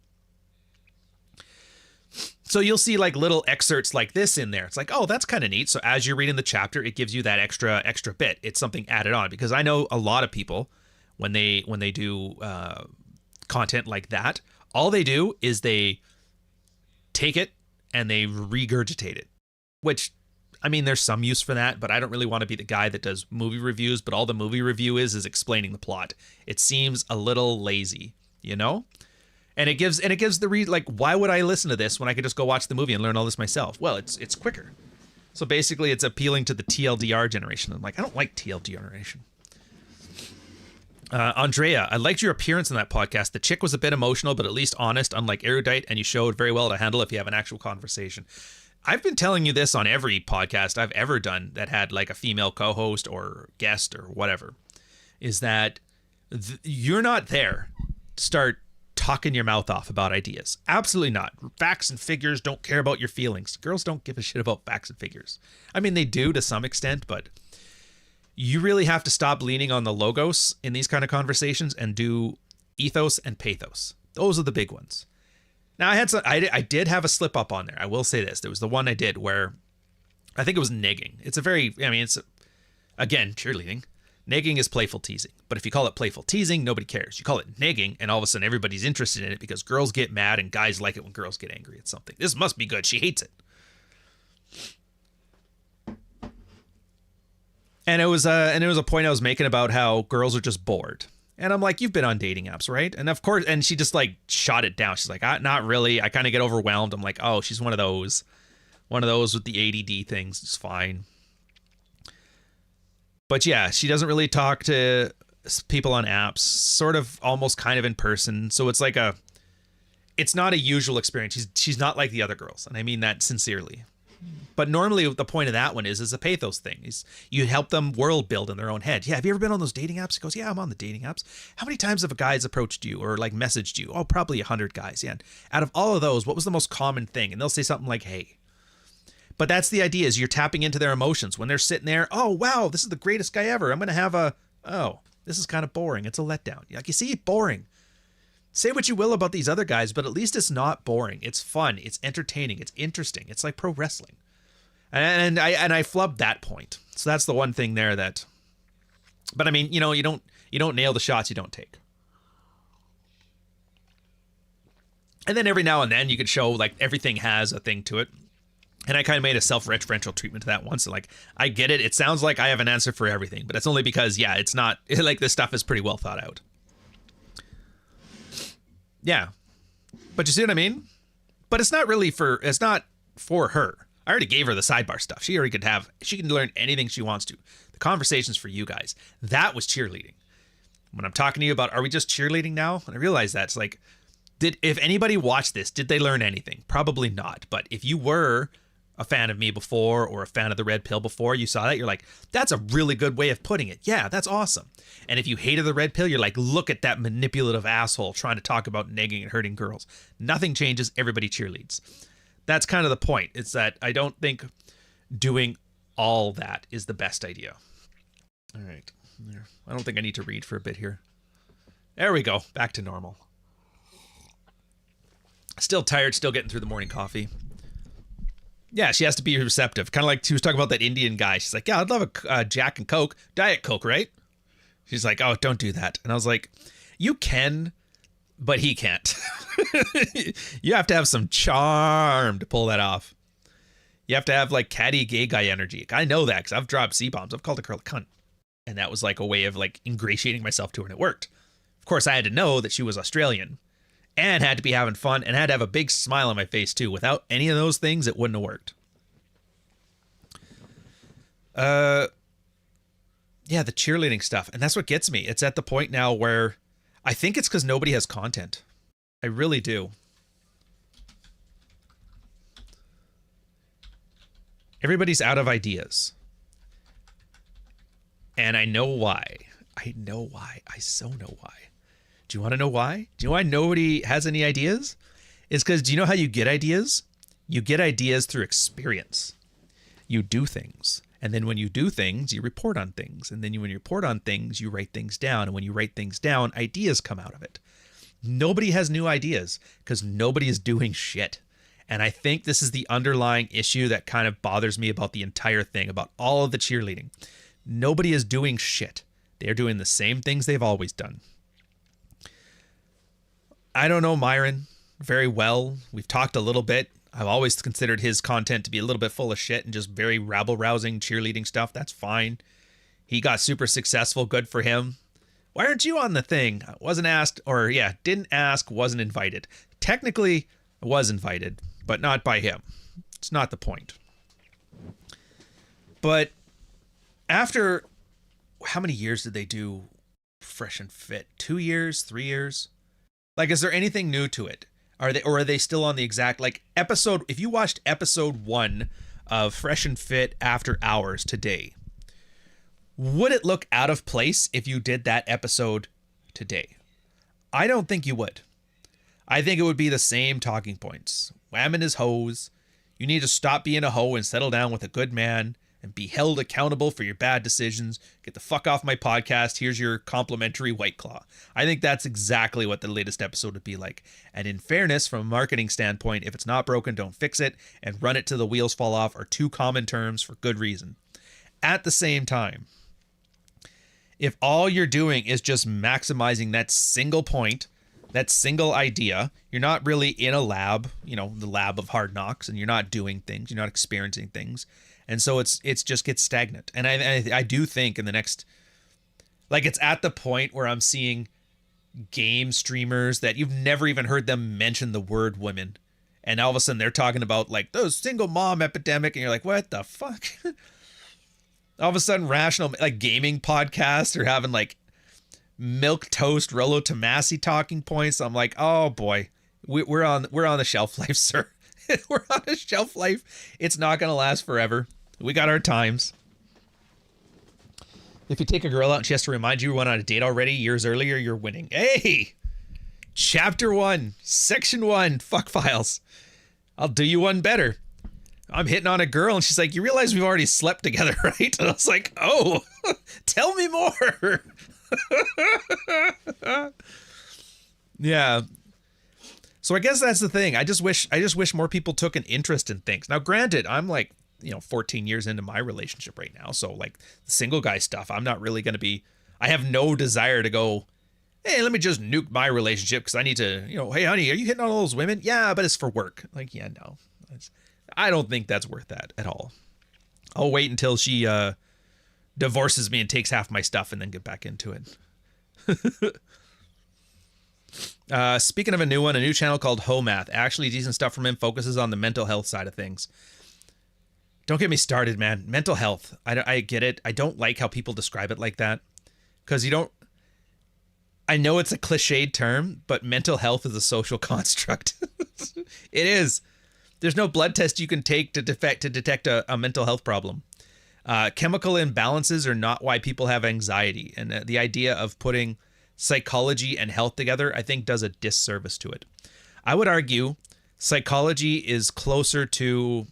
B: So you'll see like little excerpts like this in there. It's like, oh, that's kind of neat. So as you're reading the chapter, it gives you that extra bit. It's something added on, because I know a lot of people when they do content like that, all they do is they take it and they regurgitate it, which, I mean, there's some use for that, but I don't really want to be the guy that does movie reviews, but all the movie review is explaining the plot. It seems a little lazy, And it gives like, why would I listen to this when I could just go watch the movie and learn all this myself? Well, it's quicker. So basically it's appealing to the TLDR generation. I'm like, I don't like TLDR generation. Andrea, I liked your appearance in that podcast. The chick was a bit emotional, but at least honest, unlike erudite, and you showed very well to handle if you have an actual conversation. I've been telling you this on every podcast I've ever done that had like a female co-host or guest or whatever, is that you're not there to start talking your mouth off about ideas. Absolutely not. Facts and figures don't care about your feelings. Girls don't give a shit about facts and figures. I mean, they do to some extent, but you really have to stop leaning on the logos in these kind of conversations and do ethos and pathos. Those are the big ones. Now, I did have a slip up on there. I will say this. There was the one I did where I think it was negging. Again, cheerleading. Negging is playful teasing. But if you call it playful teasing, nobody cares. You call it negging, and all of a sudden everybody's interested in it because girls get mad and guys like it when girls get angry at something. This must be good. She hates it. And it was a point I was making about how girls are just bored. And I'm like, you've been on dating apps, right? And of course, and she just like shot it down. She's like, not really. I kind of get overwhelmed. I'm like, oh, she's one of those with the ADD things. It's fine. But yeah, she doesn't really talk to people on apps, sort of almost kind of in person. So it's like it's not a usual experience. She's not like the other girls. And I mean that sincerely. But normally the point of that one is a pathos thing. Is you help them world build in their own head. Yeah, have you ever been on those dating apps? He goes, yeah, I'm on the dating apps. How many times have a guys approached you or like messaged you? Oh, probably 100 guys. Yeah. And out of all of those, what was the most common thing? And they'll say something like, hey. But that's the idea, is you're tapping into their emotions when they're sitting there. Oh, wow, this is the greatest guy ever. I'm going to have this is kind of boring. It's a letdown. Like, you see, boring. Say what you will about these other guys, but at least it's not boring. It's fun. It's entertaining. It's interesting. It's like pro wrestling. And I flubbed that point. So that's the one thing there that, but I mean, you don't nail the shots you don't take. And then every now and then you could show like everything has a thing to it. And I kind of made a self-referential treatment to that once. So like, I get it. It sounds like I have an answer for everything, but it's only because, yeah, it's not like this stuff is pretty well thought out. Yeah. But you see what I mean? But it's not for her. I already gave her the sidebar stuff. She can learn anything she wants to. The conversation's for you guys. That was cheerleading. When I'm talking to you about, are we just cheerleading now? And I realize that's like, If anybody watched this, did they learn anything? Probably not. But if you were a fan of me before or a fan of the red pill before, you saw that, you're like, that's a really good way of putting it. Yeah, that's awesome. And if you hated the red pill, you're like, look at that manipulative asshole trying to talk about negging and hurting girls. Nothing changes. Everybody cheerleads. That's kind of the point. It's that I don't think doing all that is the best idea. All right. I don't think I need to read for a bit here. There we go. Back to normal. Still tired, still getting through the morning coffee. Yeah, she has to be receptive. Kind of like she was talking about that Indian guy. She's like, yeah, I'd love a Jack and Coke. Diet Coke, right? She's like, oh, don't do that. And I was like, you can, but he can't. You have to have some charm to pull that off. You have to have like catty gay guy energy. I know that because I've dropped C-bombs. I've called a girl a cunt. And that was like a way of like ingratiating myself to her, and it worked. Of course, I had to know that she was Australian and had to be having fun and had to have a big smile on my face too. Without any of those things, it wouldn't have worked. Yeah, the cheerleading stuff. And that's what gets me. It's at the point now where I think it's because nobody has content. I really do. Everybody's out of ideas. And I know why. I know why. I so know why. Do you want to know why? Do you know why nobody has any ideas? It's because, do you know how you get ideas? You get ideas through experience. You do things. And then when you do things, you report on things. And then when you report on things, you write things down. And when you write things down, ideas come out of it. Nobody has new ideas because nobody is doing shit. And I think this is the underlying issue that kind of bothers me about the entire thing, about all of the cheerleading. Nobody is doing shit. They're doing the same things they've always done. I don't know Myron very well. We've talked a little bit. I've always considered his content to be a little bit full of shit and just very rabble-rousing cheerleading stuff. That's fine. He got super successful. Good for him. Why aren't you on the thing? I wasn't asked, or yeah, didn't ask, wasn't invited. Technically, I was invited, but not by him. It's not the point. But after, how many years did they do Fresh and Fit? 2 years? 3 years? Like, is there anything new to it? Are they still on the exact, like, episode, if you watched episode 1 of Fresh and Fit After Hours today, would it look out of place if you did that episode today? I don't think you would. I think it would be the same talking points. Whamming his hoes. You need to stop being a hoe and settle down with a good man and be held accountable for your bad decisions. Get the fuck off my podcast. Here's your complimentary White Claw. I think that's exactly what the latest episode would be like. And in fairness, from a marketing standpoint, if it's not broken, don't fix it, and run it till the wheels fall off are two common terms for good reason. At the same time, if all you're doing is just maximizing that single point, that single idea, you're not really in a lab, you know, the lab of hard knocks, and you're not doing things, you're not experiencing things. And so it's just gets stagnant. And I do think in the next, like, it's at the point where I'm seeing game streamers that you've never even heard them mention the word women. And all of a sudden they're talking about like the single mom epidemic. And you're like, what the fuck? All of a sudden rational, like gaming podcasts are having like milk toast Rollo Tomasi talking points. I'm like, oh boy, we're on the shelf life, sir. We're on a shelf life. It's not going to last forever. We got our times. If you take a girl out and she has to remind you went on a date already years earlier, you're winning. Hey, chapter 1, section 1, fuck files. I'll do you one better. I'm hitting on a girl and she's like, you realize we've already slept together, right? And I was like, oh, tell me more. Yeah. So I guess that's the thing. I just wish more people took an interest in things. Now, granted, I'm like, 14 years into my relationship right now. So like the single guy stuff, I'm not really going to be, I have no desire to go, hey, let me just nuke my relationship because I need to, hey, honey, are you hitting on all those women? Yeah, but it's for work. Like, yeah, no. I don't think that's worth that at all. I'll wait until she divorces me and takes half my stuff and then get back into it. Speaking of a new channel called Ho Math. Actually decent stuff from him, focuses on the mental health side of things. Don't get me started, man. Mental health. I get it. I don't like how people describe it like that. Because I know it's a cliched term, but mental health is a social construct. It is. There's no blood test you can take to detect a mental health problem. Chemical imbalances are not why people have anxiety. And the idea of putting psychology and health together, I think, does a disservice to it. I would argue psychology is closer to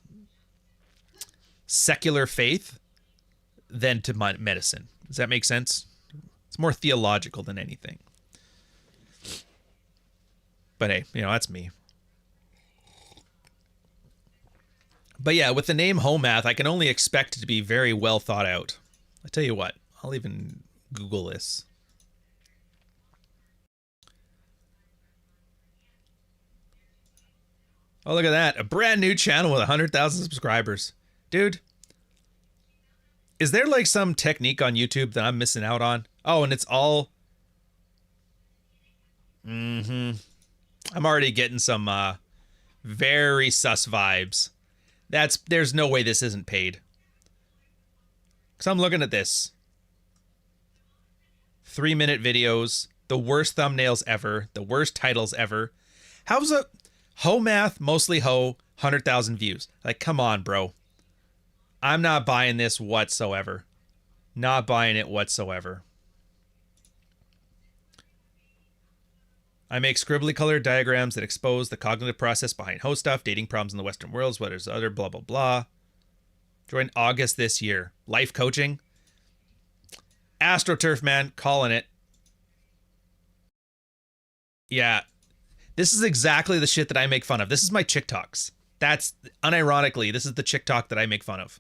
B: secular faith than to medicine. Does that make sense? It's more theological than anything. But hey, that's me. But yeah, with the name Home Math, I can only expect it to be very well thought out. I tell you what, I'll even Google this. Oh, look at that. A brand new channel with 100,000 subscribers. Dude, is there like some technique on YouTube that I'm missing out on? Oh, and it's all... I'm already getting some very sus vibes. There's no way this isn't paid. Because I'm looking at this. 3-minute videos, the worst thumbnails ever, the worst titles ever. How's a Ho Math, mostly Ho, 100,000 views? Like, come on, bro. I'm not buying this whatsoever. Not buying it whatsoever. I make scribbly colored diagrams that expose the cognitive process behind Ho stuff, dating problems in the Western world, what is other blah, blah, blah. Joined August this year. Life coaching. AstroTurf, man. Calling it. Yeah. This is exactly the shit that I make fun of. This is my Chick Talks. That's, unironically, this is the Chick Talk that I make fun of.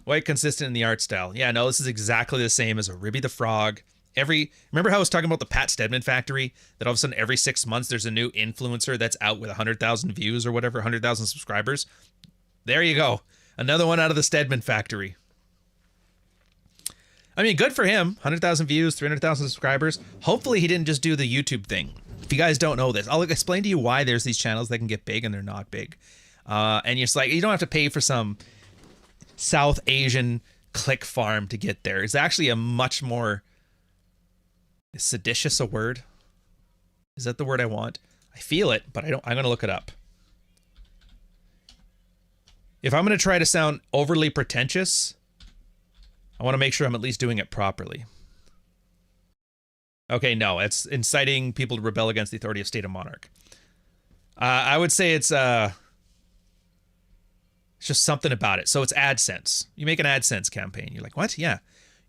B: Quite consistent in the art style. Yeah, no, this is exactly the same as a Ribby the Frog. Remember how I was talking about the Pat Stedman factory? That all of a sudden every 6 months there's a new influencer that's out with 100,000 views or whatever, 100,000 subscribers. There you go. Another one out of the Stedman factory. I mean, good for him. 100,000 views, 300,000 subscribers. Hopefully he didn't just do the YouTube thing. If you guys don't know this, I'll explain to you why there's these channels that can get big and they're not big. And it's like, you don't have to pay for some South Asian click farm to get there. It's actually a much more... Is seditious a word? Is that the word I want? I feel it, but I don't. I'm going to look it up. If I'm going to try to sound overly pretentious, I want to make sure I'm at least doing it properly. Okay, no, it's inciting people to rebel against the authority of state and monarch. I would say it's just something about it. So it's AdSense. You make an AdSense campaign. You're like, what? Yeah.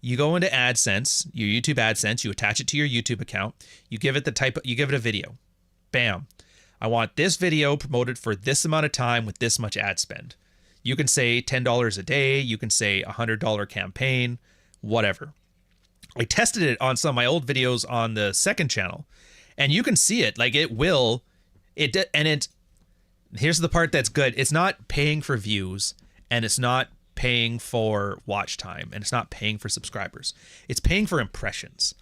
B: You go into AdSense, your YouTube AdSense, you attach it to your YouTube account, you give it a video. Bam. I want this video promoted for this amount of time with this much ad spend. You can say $10 a day, you can say $100 campaign, whatever. I tested it on some of my old videos on the second channel, and you can see it. Like, here's the part that's good. It's not paying for views, and it's not paying for watch time, and it's not paying for subscribers. It's paying for impressions.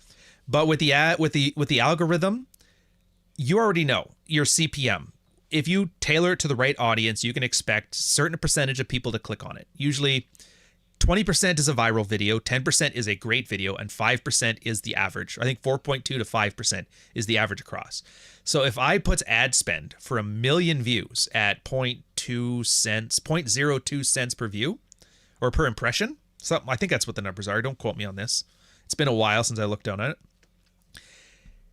B: But with the algorithm, you already know your CPM. If you tailor it to the right audience, you can expect a certain percentage of people to click on it. Usually 20% is a viral video, 10% is a great video, and 5% is the average. I think 4.2 to 5% is the average across. So if I put ad spend for 1 million views at 0.02 cents per view, or per impression, something, I think that's what the numbers are. Don't quote me on this. It's been a while since I looked down at it.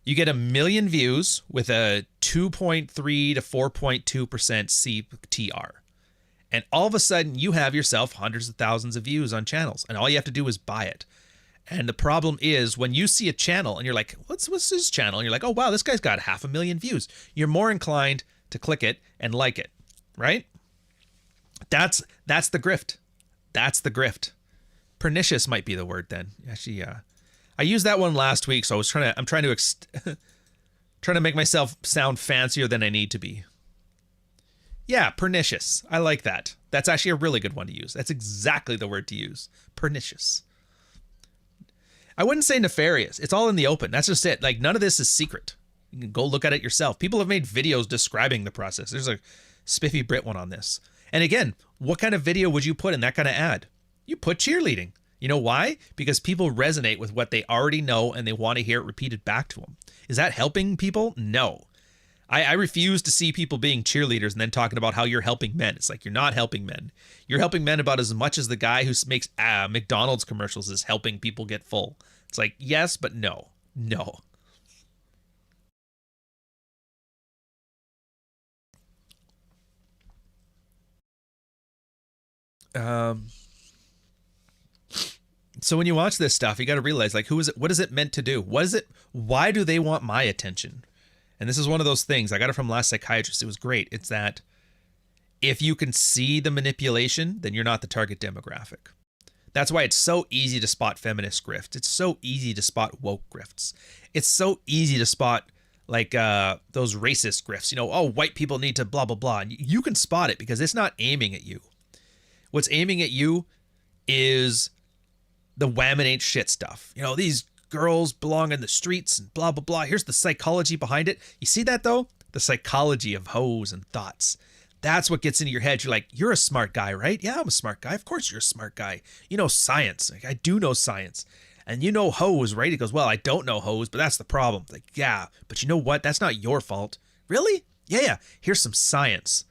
B: You get 1 million views with a 2.3 to 4.2% CTR. And all of a sudden you have yourself hundreds of thousands of views on channels, and all you have to do is buy it. And the problem is when you see a channel and you're like, what's this channel? And you're like, oh wow, this guy's got 500,000 views. You're more inclined to click it and like it, right? That's the grift. That's the grift. Pernicious might be the word then. Actually, I used that one last week, so I'm trying to make myself sound fancier than I need to be. Yeah, pernicious. I like that. That's actually a really good one to use. That's exactly the word to use. Pernicious. I wouldn't say nefarious. It's all in the open. That's just it. Like, none of this is secret. You can go look at it yourself. People have made videos describing the process. There's a Spiffy Brit one on this. And again, what kind of video would you put in that kind of ad? You put cheerleading. You know why? Because people resonate with what they already know and they want to hear it repeated back to them. Is that helping people? No. I refuse to see people being cheerleaders and then talking about how you're helping men. It's like, you're not helping men. You're helping men about as much as the guy who makes McDonald's commercials is helping people get full. It's like, yes, but no. No. So when you watch this stuff, you got to realize, like, who is it? What is it meant to do? What is it? Why do they want my attention? And this is one of those things. I got it from Last Psychiatrist. It was great. It's that if you can see the manipulation, then you're not the target demographic. That's why it's so easy to spot feminist grift. It's so easy to spot woke grifts. It's so easy to spot like those racist grifts. You know, oh, white people need to blah, blah, blah. And you can spot it because it's not aiming at you. What's aiming at you is the wham and ain't shit stuff. You know, these girls belong in the streets and blah, blah, blah. Here's the psychology behind it. You see that, though? The psychology of hoes and thoughts. That's what gets into your head. You're like, you're a smart guy, right? Yeah, I'm a smart guy. Of course you're a smart guy. You know science. Like, I do know science. And you know hoes, right? He goes, well, I don't know hoes, but that's the problem. Like, yeah, but you know what? That's not your fault. Really? Yeah. Here's some science.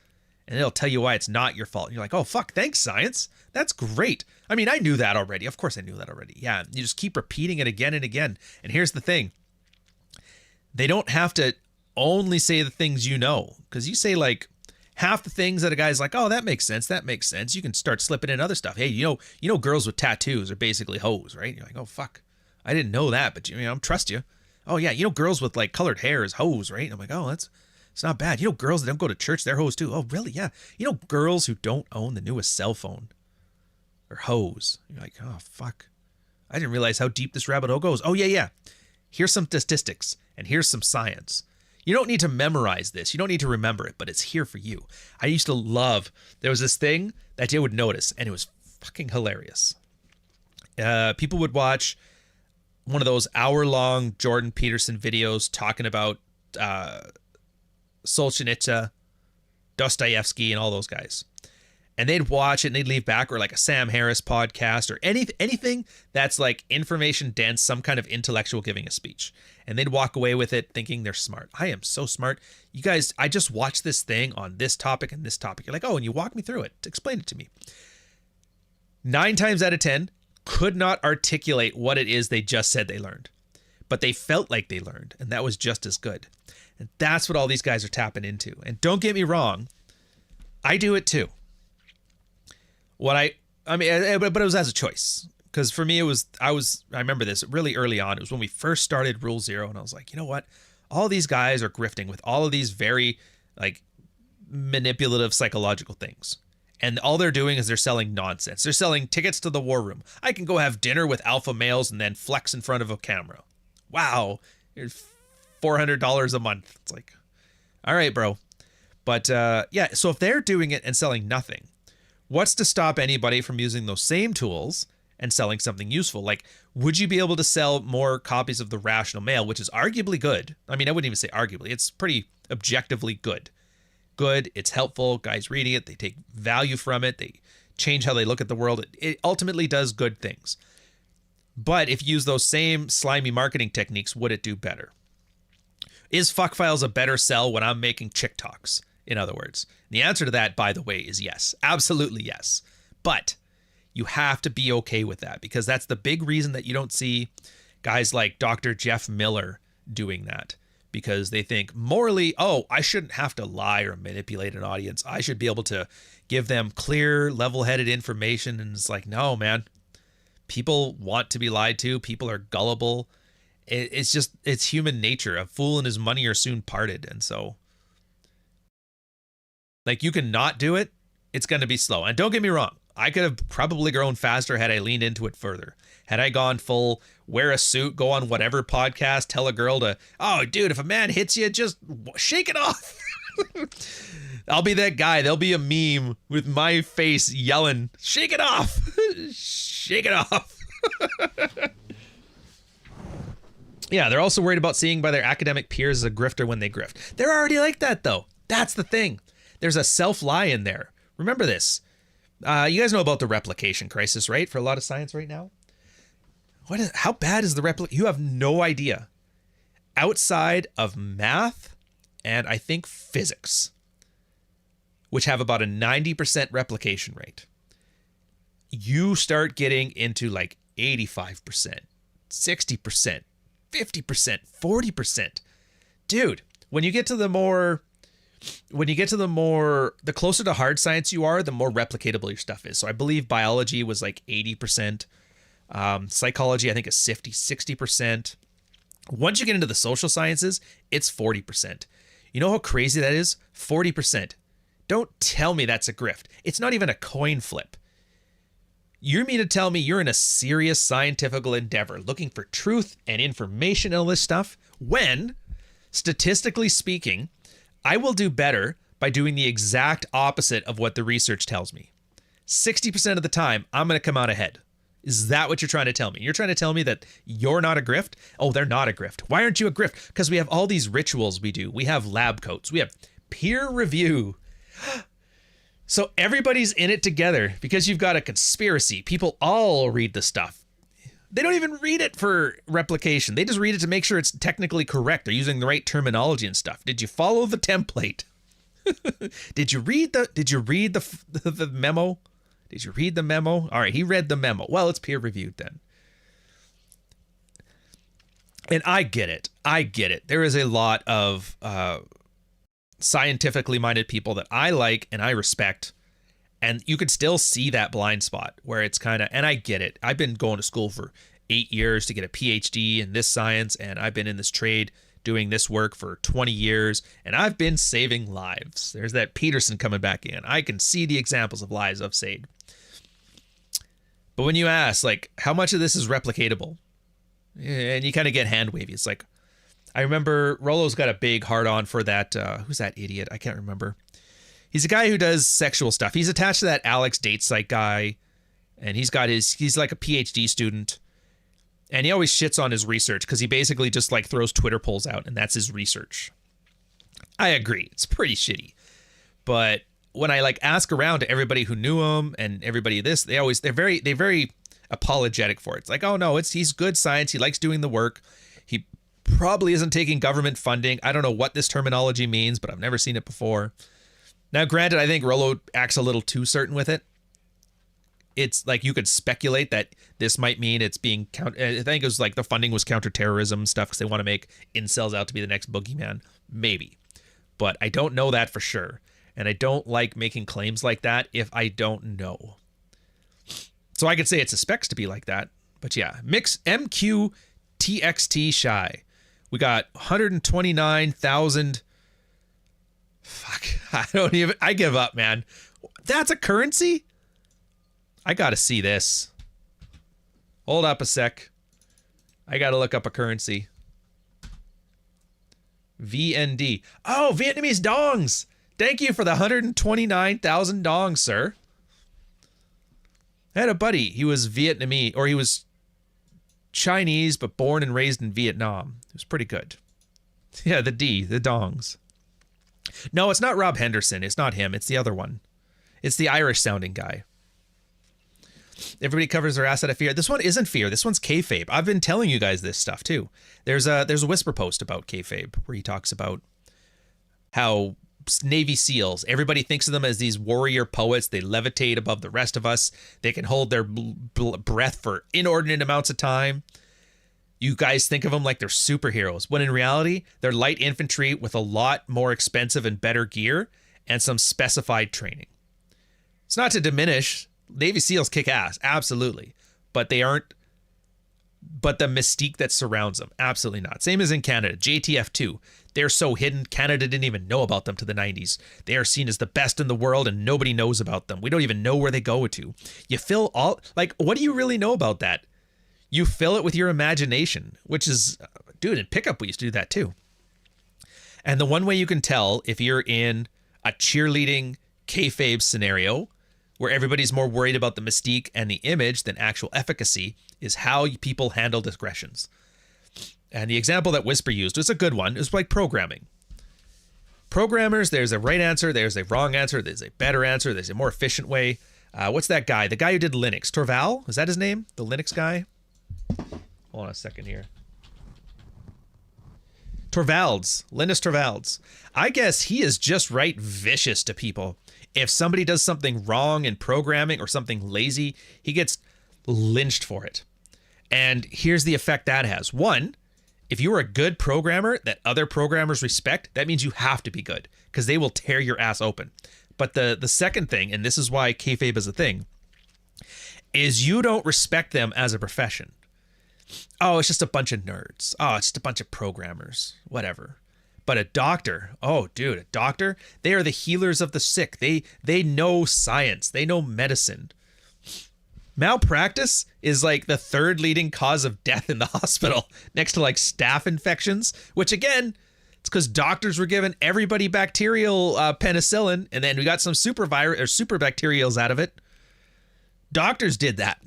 B: And it'll tell you why it's not your fault. And you're like, oh, fuck, thanks, science. That's great. I mean, I knew that already. Of course I knew that already. Yeah, you just keep repeating it again and again. And here's the thing. They don't have to only say the things you know. Because you say, like, half the things that a guy's like, oh, that makes sense. That makes sense. You can start slipping in other stuff. Hey, you know, girls with tattoos are basically hoes, right? You're like, oh, fuck. I didn't know that, but, you know, I trust you. Oh, yeah, you know, girls with, like, colored hair is hoes, right? And I'm like, oh, it's not bad. You know, girls that don't go to church, they're hoes too. Oh, really? Yeah. You know, girls who don't own the newest cell phone are hoes. You're like, oh, fuck. I didn't realize how deep this rabbit hole goes. Oh, yeah. Here's some statistics and here's some science. You don't need to memorize this. You don't need to remember it, but it's here for you. I used to love, there was this thing that you would notice, and it was fucking hilarious. People would watch one of those hour-long Jordan Peterson videos talking about Solzhenitsyn, Dostoevsky, and all those guys. And they'd watch it and they'd leave back, or like a Sam Harris podcast, or anything that's like information dense, some kind of intellectual giving a speech. And they'd walk away with it thinking they're smart. I am so smart. You guys, I just watched this thing on this topic and this topic. You're like, oh, and you walk me through it. Explain it to me. 9 times out of 10 could not articulate what it is they just said they learned. But they felt like they learned, and that was just as good. And that's what all these guys are tapping into. And don't get me wrong, I do it too. But it was as a choice, because for me, I remember this really early on. It was when we first started Rule Zero, and I was like, you know what? All these guys are grifting with all of these very like manipulative psychological things. And all they're doing is they're selling nonsense. They're selling tickets to the war room. I can go have dinner with alpha males and then flex in front of a camera. Wow. Here's $400 a month. It's like, all right, bro. But yeah, so if they're doing it and selling nothing, what's to stop anybody from using those same tools and selling something useful? Like, would you be able to sell more copies of The Rational Male, which is arguably good? I mean, I wouldn't even say arguably. It's pretty objectively good. Good, it's helpful. Guys reading it, they take value from it. They change how they look at the world. It ultimately does good things. But if you use those same slimy marketing techniques, would it do better? Is Fuck Files a better sell when I'm making chick talks? In other words, the answer to that, by the way, is yes. Absolutely yes. But you have to be okay with that, because that's the big reason that you don't see guys like Dr. Jeff Miller doing that, because they think morally, oh, I shouldn't have to lie or manipulate an audience. I should be able to give them clear, level-headed information. And it's like, no, man. People want to be lied to. People are gullible. It's human nature. A fool and his money are soon parted. And so, like, you can not do it. It's going to be slow. And don't get me wrong. I could have probably grown faster had I leaned into it further. Had I gone full, wear a suit, go on whatever podcast, tell a girl to, oh, dude, if a man hits you, just shake it off. I'll be that guy. There'll be a meme with my face yelling, shake it off. Shake it off. Yeah, they're also worried about seeing by their academic peers as a grifter when they grift. They're already like that, though. That's the thing. There's a self-lie in there. Remember this. You guys know about the replication crisis, right? For a lot of science right now. How bad is the replication? You have no idea. Outside of math and I think physics, which have about a 90% replication rate, you start getting into like 85%, 60%, 50%, 40%. Dude, the closer to hard science you are, the more replicatable your stuff is. So I believe biology was like 80%. Psychology, I think, is 60%. Once you get into the social sciences, it's 40%. You know how crazy that is? 40%. Don't tell me that's a grift. It's not even a coin flip. You mean to tell me you're in a serious scientific endeavor looking for truth and information and all this stuff when, statistically speaking, I will do better by doing the exact opposite of what the research tells me. 60% of the time, I'm going to come out ahead. Is that what you're trying to tell me? You're trying to tell me that you're not a grift? Oh, they're not a grift. Why aren't you a grift? Because we have all these rituals we do. We have lab coats. We have peer review. So everybody's in it together because you've got a conspiracy. People all read the stuff. They don't even read it for replication. They just read it to make sure it's technically correct. They're using the right terminology and stuff. Did you follow the template? Did you read the memo? Did you read the memo? All right, he read the memo. Well, it's peer reviewed then. And I get it. There is a lot of scientifically minded people that I like and I respect. And you could still see that blind spot where it's kind of, and I get it. I've been going to school for 8 years to get a PhD in this science. And I've been in this trade doing this work for 20 years. And I've been saving lives. There's that Peterson coming back in. I can see the examples of lives I've saved. But when you ask, like, how much of this is replicatable? And you kind of get hand wavy. It's like, I remember Rollo's got a big hard on for that. Who's that idiot? I can't remember. He's a guy who does sexual stuff. He's attached to that Alex date site guy. And he's like a PhD student. And he always shits on his research because he basically just like throws Twitter polls out and that's his research. I agree. It's pretty shitty. But when I like ask around to everybody who knew him and everybody they're very apologetic for it. It's like, oh no, he's good science. He likes doing the work. He probably isn't taking government funding. I don't know what this terminology means, but I've never seen it before. Now, granted, I think Rollo acts a little too certain with it. It's like you could speculate that this might mean it's being I think it was like the funding was counterterrorism stuff because they want to make incels out to be the next boogeyman. Maybe. But I don't know that for sure. And I don't like making claims like that if I don't know. So I could say it suspects to be like that. But yeah, mix MQTXT shy. We got 129,000. Fuck. I give up, man. That's a currency? I gotta see this. Hold up a sec. I gotta look up a currency. VND. Oh, Vietnamese dongs. Thank you for the 129,000 dongs, sir. I had a buddy. He was Vietnamese, or he was Chinese, but born and raised in Vietnam. It was pretty good. Yeah, the dongs. No, it's not Rob Henderson. It's not him. It's the other one. It's the Irish-sounding guy. Everybody covers their ass out of fear. This one isn't fear. This one's Kayfabe. I've been telling you guys this stuff, too. There's a Whisper post about Kayfabe where he talks about how Navy SEALs, everybody thinks of them as these warrior poets. They levitate above the rest of us. They can hold their breath for inordinate amounts of time. You guys think of them like they're superheroes, when in reality, they're light infantry with a lot more expensive and better gear and some specified training. It's not to diminish. Navy SEALs kick ass, absolutely. But they aren't. But the mystique that surrounds them, absolutely not. Same as in Canada, JTF2. They're so hidden, Canada didn't even know about them to the 90s. They are seen as the best in the world and nobody knows about them. We don't even know where they go to. You fill all, like, what do you really know about that? You fill it with your imagination, which is, dude, in pickup we used to do that too. And the one way you can tell if you're in a cheerleading kayfabe scenario where everybody's more worried about the mystique and the image than actual efficacy is how people handle digressions. And the example that Whisper used was a good one. It was like programming. Programmers, there's a right answer, there's a wrong answer, there's a better answer, there's a more efficient way. What's that guy? The guy who did Linux. Torval? Is that his name? The Linux guy? Hold on a second here. Linus Torvalds. I guess he is just right vicious to people. If somebody does something wrong in programming or something lazy, he gets lynched for it. And here's the effect that has. One, if you're a good programmer that other programmers respect, that means you have to be good because they will tear your ass open. But the second thing, and this is why kayfabe is a thing, is you don't respect them as a profession. Oh, it's just a bunch of nerds. Oh, it's just a bunch of programmers. Whatever. But a doctor, oh, dude, a doctor, they are the healers of the sick. They know science. They know medicine. Malpractice is like the third leading cause of death in the hospital, next to like staph infections, which again, it's because doctors were giving everybody bacterial penicillin, and then we got some super bacterials out of it. Doctors did that.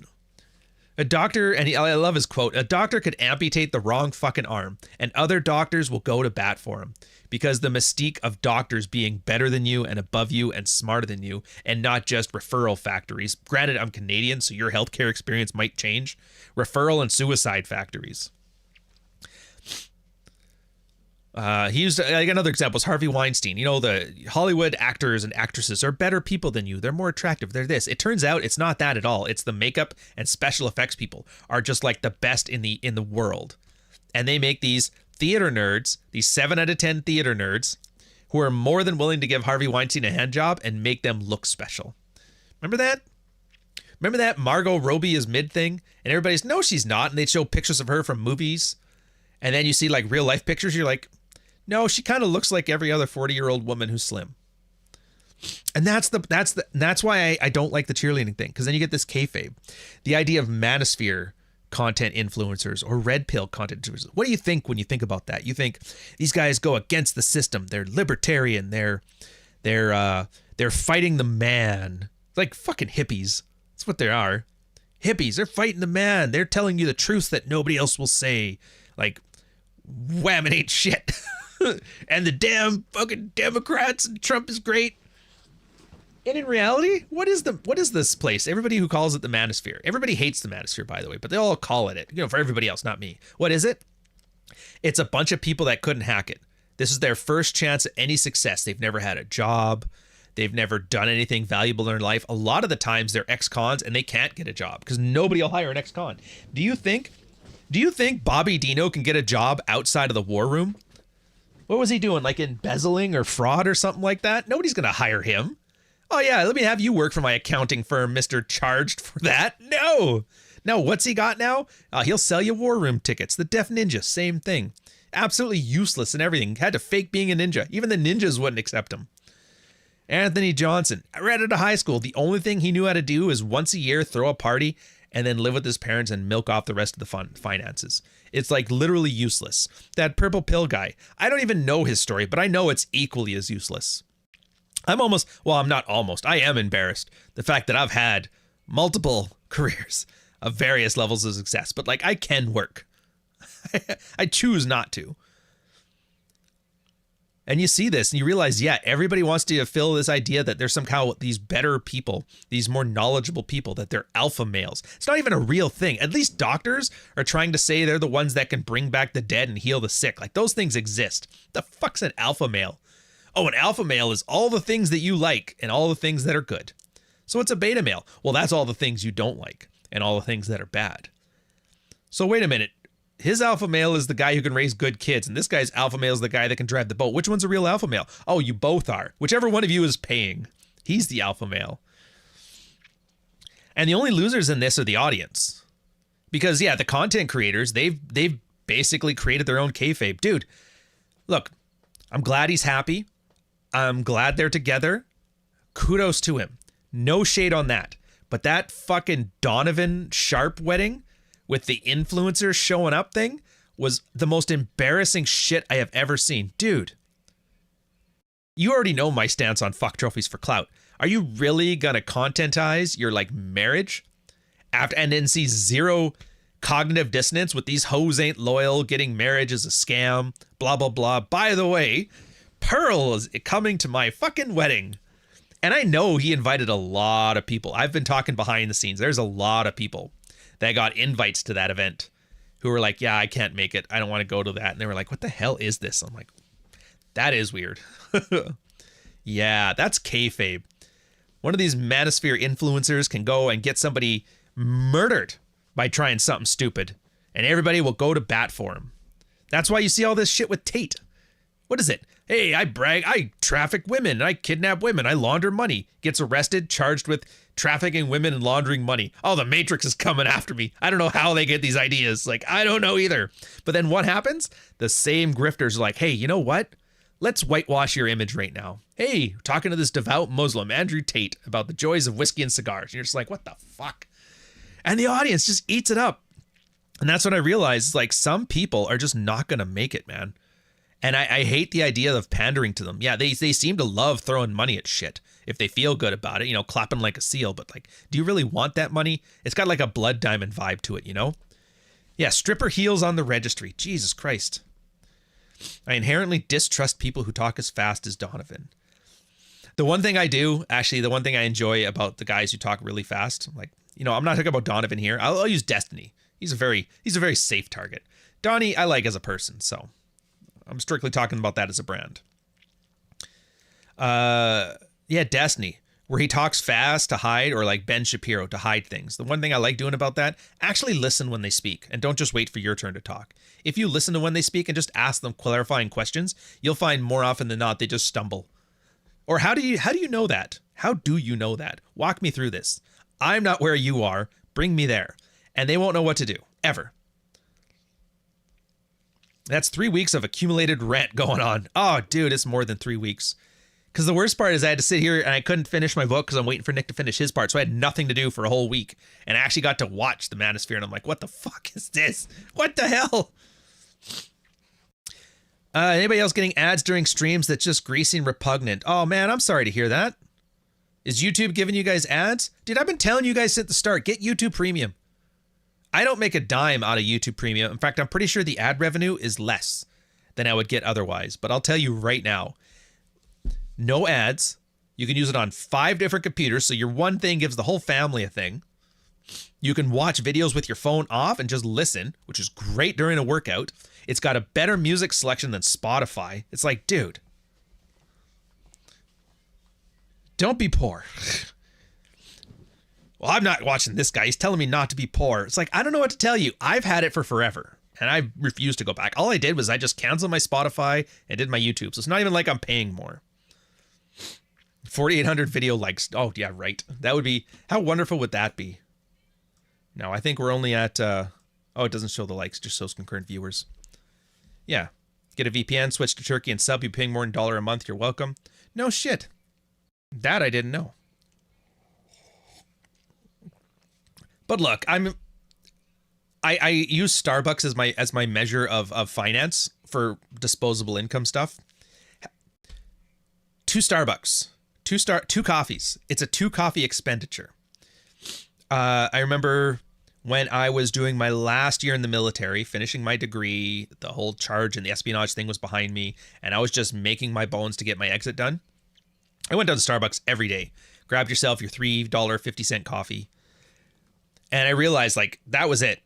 B: A doctor, and I love his quote, a doctor could amputate the wrong fucking arm, and other doctors will go to bat for him. Because the mystique of doctors being better than you and above you and smarter than you, and not just referral factories. Granted, I'm Canadian, so your healthcare experience might change. Referral and suicide factories. He used like another example is Harvey Weinstein. You know, the Hollywood actors and actresses are better people than you. They're more attractive. They're this. It turns out it's not that at all. It's the makeup and special effects people are just like the best in the world. And they make these theater nerds, these 7 out of 10 theater nerds, who are more than willing to give Harvey Weinstein a hand job and make them look special. Remember that? Remember that Margot Robbie is mid thing? And everybody's, no, she's not. And they show pictures of her from movies. And then you see like real life pictures. You're like, no, she kind of looks like every other 40-year-old woman who's slim. And that's why I don't like the cheerleading thing, because then you get this kayfabe. The idea of Manosphere content influencers or red pill content influencers. What do you think when you think about that? You think these guys go against the system. They're libertarian. They're fighting the man. It's like fucking hippies. That's what they are. Hippies. They're fighting the man. They're telling you the truth that nobody else will say. Like, wham, it ain't shit. And the damn fucking Democrats and Trump is great. And in reality, what is this place? Everybody who calls it the Manosphere. Everybody hates the Manosphere, by the way, but they all call it. You know, for everybody else, not me. What is it? It's a bunch of people that couldn't hack it. This is their first chance at any success. They've never had a job. They've never done anything valuable in their life. A lot of the times they're ex-cons and they can't get a job because nobody will hire an ex-con. Do you think Bobby Dino can get a job outside of the war room? What was he doing? Like embezzling or fraud or something like that? Nobody's going to hire him. Oh yeah, let me have you work for my accounting firm, Mr. Charged for that. No, what's he got now? He'll sell you war room tickets. The Deaf Ninja, same thing. Absolutely useless and everything. Had to fake being a ninja. Even the ninjas wouldn't accept him. Anthony Johnson, right out of high school, the only thing he knew how to do is once a year throw a party and then live with his parents and milk off the rest of the finances. It's like literally useless. That purple pill guy, I don't even know his story, but I know it's equally as useless. I am embarrassed. The fact that I've had multiple careers of various levels of success, but like I can work. I choose not to. And you see this and you realize, yeah, everybody wants to fill this idea that there's somehow these better people, these more knowledgeable people, that they're alpha males. It's not even a real thing. At least doctors are trying to say they're the ones that can bring back the dead and heal the sick. Like those things exist. The fuck's an alpha male? Oh, an alpha male is all the things that you like and all the things that are good. So it's a beta male. Well, that's all the things you don't like and all the things that are bad. So wait a minute. His alpha male is the guy who can raise good kids, and this guy's alpha male is the guy that can drive the boat. Which one's a real alpha male? Oh, you both are. Whichever one of you is paying, he's the alpha male. And the only losers in this are the audience. Because, yeah, the content creators, they've basically created their own kayfabe. Dude, look, I'm glad he's happy. I'm glad they're together. Kudos to him. No shade on that. But that fucking Donovan Sharp wedding with the influencers showing up thing was the most embarrassing shit I have ever seen. Dude, you already know my stance on fuck trophies for clout. Are you really gonna contentize your like marriage and then see zero cognitive dissonance with these hoes ain't loyal, getting marriage is a scam, blah, blah, blah. By the way, Pearl is coming to my fucking wedding. And I know he invited a lot of people. I've been talking behind the scenes. There's a lot of people that got invites to that event. who were like, yeah, I can't make it. I don't want to go to that. And they were like, what the hell is this? I'm like, that is weird. Yeah, that's kayfabe. One of these Manosphere influencers can go and get somebody murdered by trying something stupid, and everybody will go to bat for him. That's why you see all this shit with Tate. What is it? Hey, I brag, I traffic women, I kidnap women, I launder money. Gets arrested, charged with trafficking women and laundering money. Oh, the Matrix is coming after me. I don't know how they get these ideas. Like, I don't know either. But then what happens? The same grifters are like, hey, you know what? Let's whitewash your image right now. Hey, talking to this devout Muslim, Andrew Tate, about the joys of whiskey and cigars. And you're just like, what the fuck? And the audience just eats it up. And that's when I realized, like, some people are just not going to make it, man. And I hate the idea of pandering to them. Yeah, they seem to love throwing money at shit if they feel good about it, you know, clapping like a seal. But, like, do you really want that money? It's got, like, a blood diamond vibe to it, you know? Yeah, stripper heels on the registry. Jesus Christ. I inherently distrust people who talk as fast as Donovan. The one thing I do, actually, the one thing I enjoy about the guys who talk really fast, like, you know, I'm not talking about Donovan here. I'll use Destiny. He's a very safe target. Donnie, I like as a person, so I'm strictly talking about that as a brand. Yeah, Destiny, where he talks fast to hide, or like Ben Shapiro to hide things. The one thing I like doing about that, actually listen when they speak and don't just wait for your turn to talk. If you listen to when they speak and just ask them clarifying questions, you'll find more often than not they just stumble. Or how do you know that? How do you know that? Walk me through this. I'm not where you are. Bring me there. And they won't know what to do, ever. That's 3 weeks of accumulated rant going on. Oh, dude, it's more than 3 weeks. Because the worst part is I had to sit here and I couldn't finish my book because I'm waiting for Nick to finish his part. So I had nothing to do for a whole week. And I actually got to watch the Manosphere and I'm like, what the fuck is this? What the hell? Anybody else getting ads during streams that's just greasy and repugnant? Oh man, I'm sorry to hear that. Is YouTube giving you guys ads? Dude, I've been telling you guys since the start, get YouTube Premium. I don't make a dime out of YouTube Premium. In fact, I'm pretty sure the ad revenue is less than I would get otherwise. But I'll tell you right now, no ads. You can use it on 5 different computers. So your one thing gives the whole family a thing. You can watch videos with your phone off and just listen, which is great during a workout. It's got a better music selection than Spotify. It's like, dude, don't be poor. Well, I'm not watching this guy. He's telling me not to be poor. It's like, I don't know what to tell you. I've had it for forever, and I refuse to go back. All I did was I just canceled my Spotify and did my YouTube. So it's not even like I'm paying more. 4,800 video likes. Oh, yeah, right. That would be, how wonderful would that be? No, I think we're only at, oh, it doesn't show the likes, just shows concurrent viewers. Yeah. Get a VPN, switch to Turkey, and sub. You paying more than $1 a month. You're welcome. No shit. That I didn't know. But look, I use Starbucks as my measure of finance for disposable income stuff. 2 Starbucks, 2 coffees. It's a 2 coffee expenditure. I remember when I was doing my last year in the military, finishing my degree, the whole charge and the espionage thing was behind me, and I was just making my bones to get my exit done. I went down to Starbucks every day, grabbed yourself your $3.50 coffee. And I realized, like, that was it.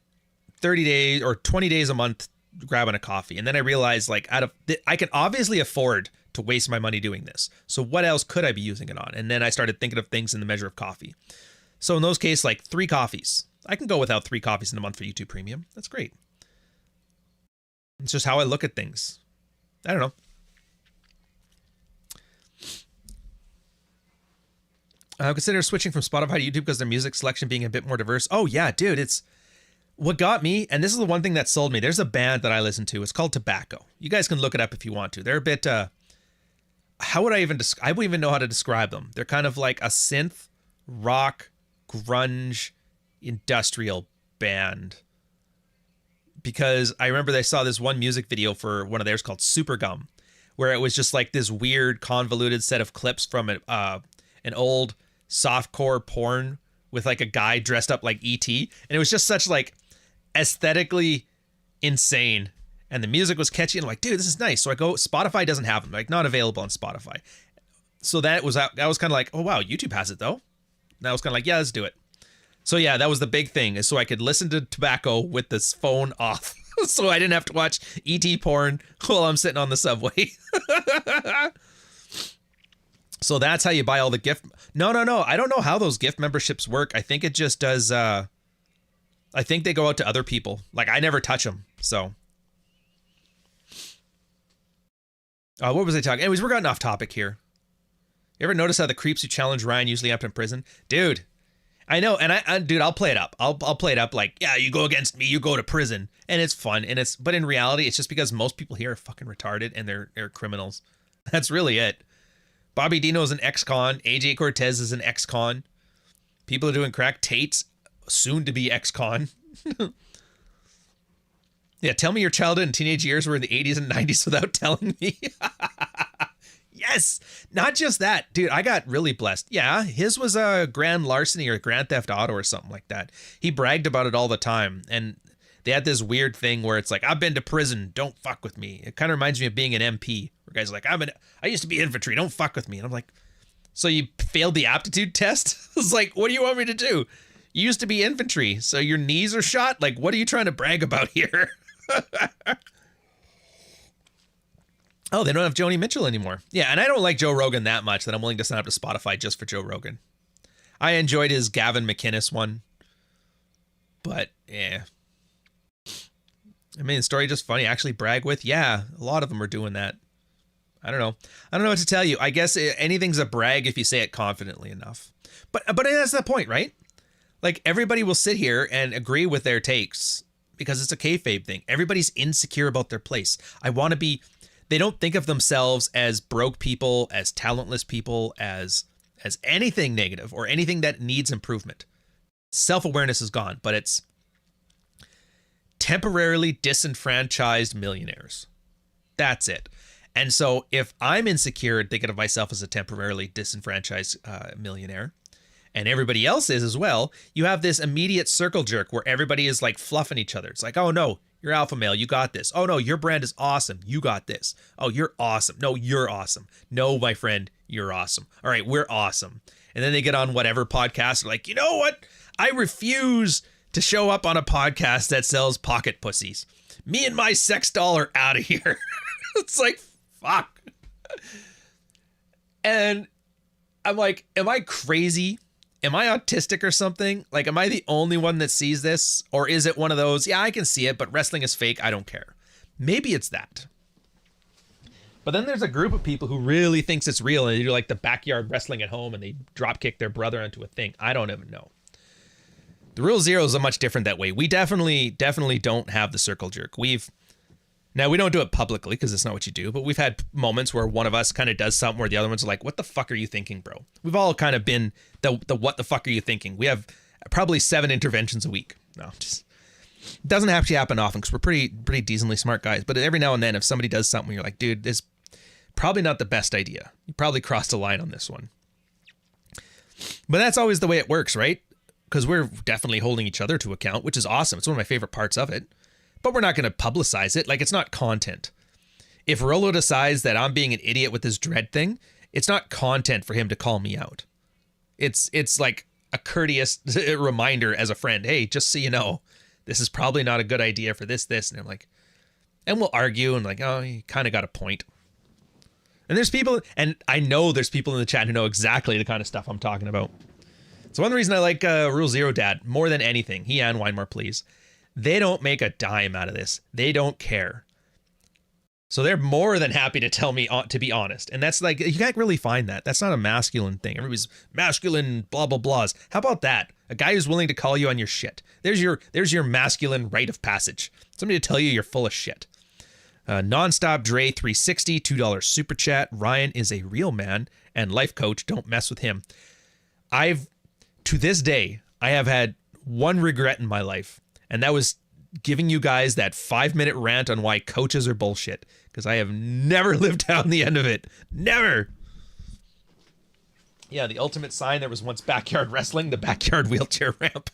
B: 30 days or 20 days a month grabbing a coffee. And then I realized, like, I can obviously afford to waste my money doing this. So what else could I be using it on? And then I started thinking of things in the measure of coffee. So in those cases, like 3 coffees. I can go without 3 coffees in a month for YouTube Premium. That's great. It's just how I look at things. I don't know. Consider switching from Spotify to YouTube because their music selection being a bit more diverse. Oh yeah, dude, it's what got me, and this is the one thing that sold me. There's a band that I listen to. It's called Tobacco. You guys can look it up if you want to. They're a bit, how would I even I wouldn't even know how to describe them. They're kind of like a synth, rock, grunge, industrial band. Because I remember they saw this one music video for one of theirs called Super Gum, where it was just like this weird convoluted set of clips from an old softcore porn with like a guy dressed up like E.T. And it was just such like aesthetically insane. And the music was catchy. And I'm like, dude, this is nice. So I go, Spotify doesn't have them, like not available on Spotify. So that was kind of like, oh wow, YouTube has it though. And I was kind of like, yeah, let's do it. So yeah, that was the big thing, is so I could listen to tobacco with this phone off. So I didn't have to watch ET porn while I'm sitting on the subway. So that's how you buy all the gift. No. I don't know how those gift memberships work. I think it just does. I think they go out to other people. Like, I never touch them. So. What was I talking? Anyways, we're getting off topic here. You ever notice how the creeps who challenge Ryan usually end up in prison? Dude, I know. And dude, I'll play it up. I'll play it up like, yeah, you go against me, you go to prison. And it's fun. But in reality, it's just because most people here are fucking retarded and they're criminals. That's really it. Bobby Dino's an ex-con. AJ Cortez is an ex-con. People are doing crack. Tate's soon to be ex-con. Yeah, tell me your childhood and teenage years were in the 80s and 90s without telling me. Yes, not just that. Dude, I got really blessed. Yeah, his was a grand larceny or grand theft auto or something like that. He bragged about it all the time. And they had this weird thing where it's like, I've been to prison, don't fuck with me. It kind of reminds me of being an MP. Where guys are like, I used to be infantry, don't fuck with me. And I'm like, so you failed the aptitude test? It's like, what do you want me to do? You used to be infantry, so your knees are shot? Like, what are you trying to brag about here? Oh, they don't have Joni Mitchell anymore. Yeah, and I don't like Joe Rogan that much that I'm willing to sign up to Spotify just for Joe Rogan. I enjoyed his Gavin McInnes one. But, yeah. I mean, the story just funny. Actually brag with? Yeah, a lot of them are doing that. I don't know. I don't know what to tell you. I guess anything's a brag if you say it confidently enough. But that's the point, right? Like, everybody will sit here and agree with their takes because it's a kayfabe thing. Everybody's insecure about their place. They don't think of themselves as broke people, as talentless people, as anything negative or anything that needs improvement. Self-awareness is gone, but it's temporarily disenfranchised millionaires. That's it. And so if I'm insecure thinking of myself as a temporarily disenfranchised millionaire, and everybody else is as well, you have this immediate circle jerk where everybody is like fluffing each other. It's like, oh no, you're alpha male, you got this. Oh no, your brand is awesome, you got this. Oh, you're awesome. No, you're awesome. No, my friend, you're awesome. All right, we're awesome. And then they get on whatever podcast, like, you know what? I refuse to show up on a podcast that sells pocket pussies. Me and my sex doll are out of here. It's like, fuck. And I'm like, am I crazy? Am I autistic or something? Like, am I the only one that sees this? Or is it one of those, yeah, I can see it, but wrestling is fake, I don't care. Maybe it's that. But then there's a group of people who really thinks it's real and they do like the backyard wrestling at home and they drop kick their brother onto a thing. I don't even know. The Real Zeros are much different that way. We definitely don't have the circle jerk. Now, we don't do it publicly because it's not what you do, but we've had moments where one of us kind of does something where the other one's like, what the fuck are you thinking, bro? We've all kind of been the what the fuck are you thinking? We have probably 7 interventions a week. No, just it doesn't actually happen often because we're pretty decently smart guys. But every now and then, if somebody does something, you're like, dude, this is probably not the best idea. You probably crossed a line on this one. But that's always the way it works, right? Because we're definitely holding each other to account, which is awesome. It's one of my favorite parts of it. But we're not going to publicize it. Like, it's not content. If Rolo decides that I'm being an idiot with this dread thing, it's not content for him to call me out. It's like a courteous reminder as a friend. Hey, just so you know, this is probably not a good idea for this. And I'm like, and we'll argue and like, oh, you kind of got a point. And there's people, and I know there's people in the chat who know exactly the kind of stuff I'm talking about. So one reason I like Rule Zero Dad more than anything, he and Wine More Please, they don't make a dime out of this. They don't care. So they're more than happy to tell me to be honest. And that's like, you can't really find that. That's not a masculine thing. Everybody's masculine blah, blah, blahs. How about that? A guy who's willing to call you on your shit. There's your masculine rite of passage. Somebody to tell you you're full of shit. Nonstop Dre 360, $2 super chat. Ryan is a real man and life coach. Don't mess with him. To this day, I have had one regret in my life. And that was giving you guys that 5-minute rant on why coaches are bullshit. Because I have never lived down the end of it. Never. Yeah, the ultimate sign there was once backyard wrestling, the backyard wheelchair ramp.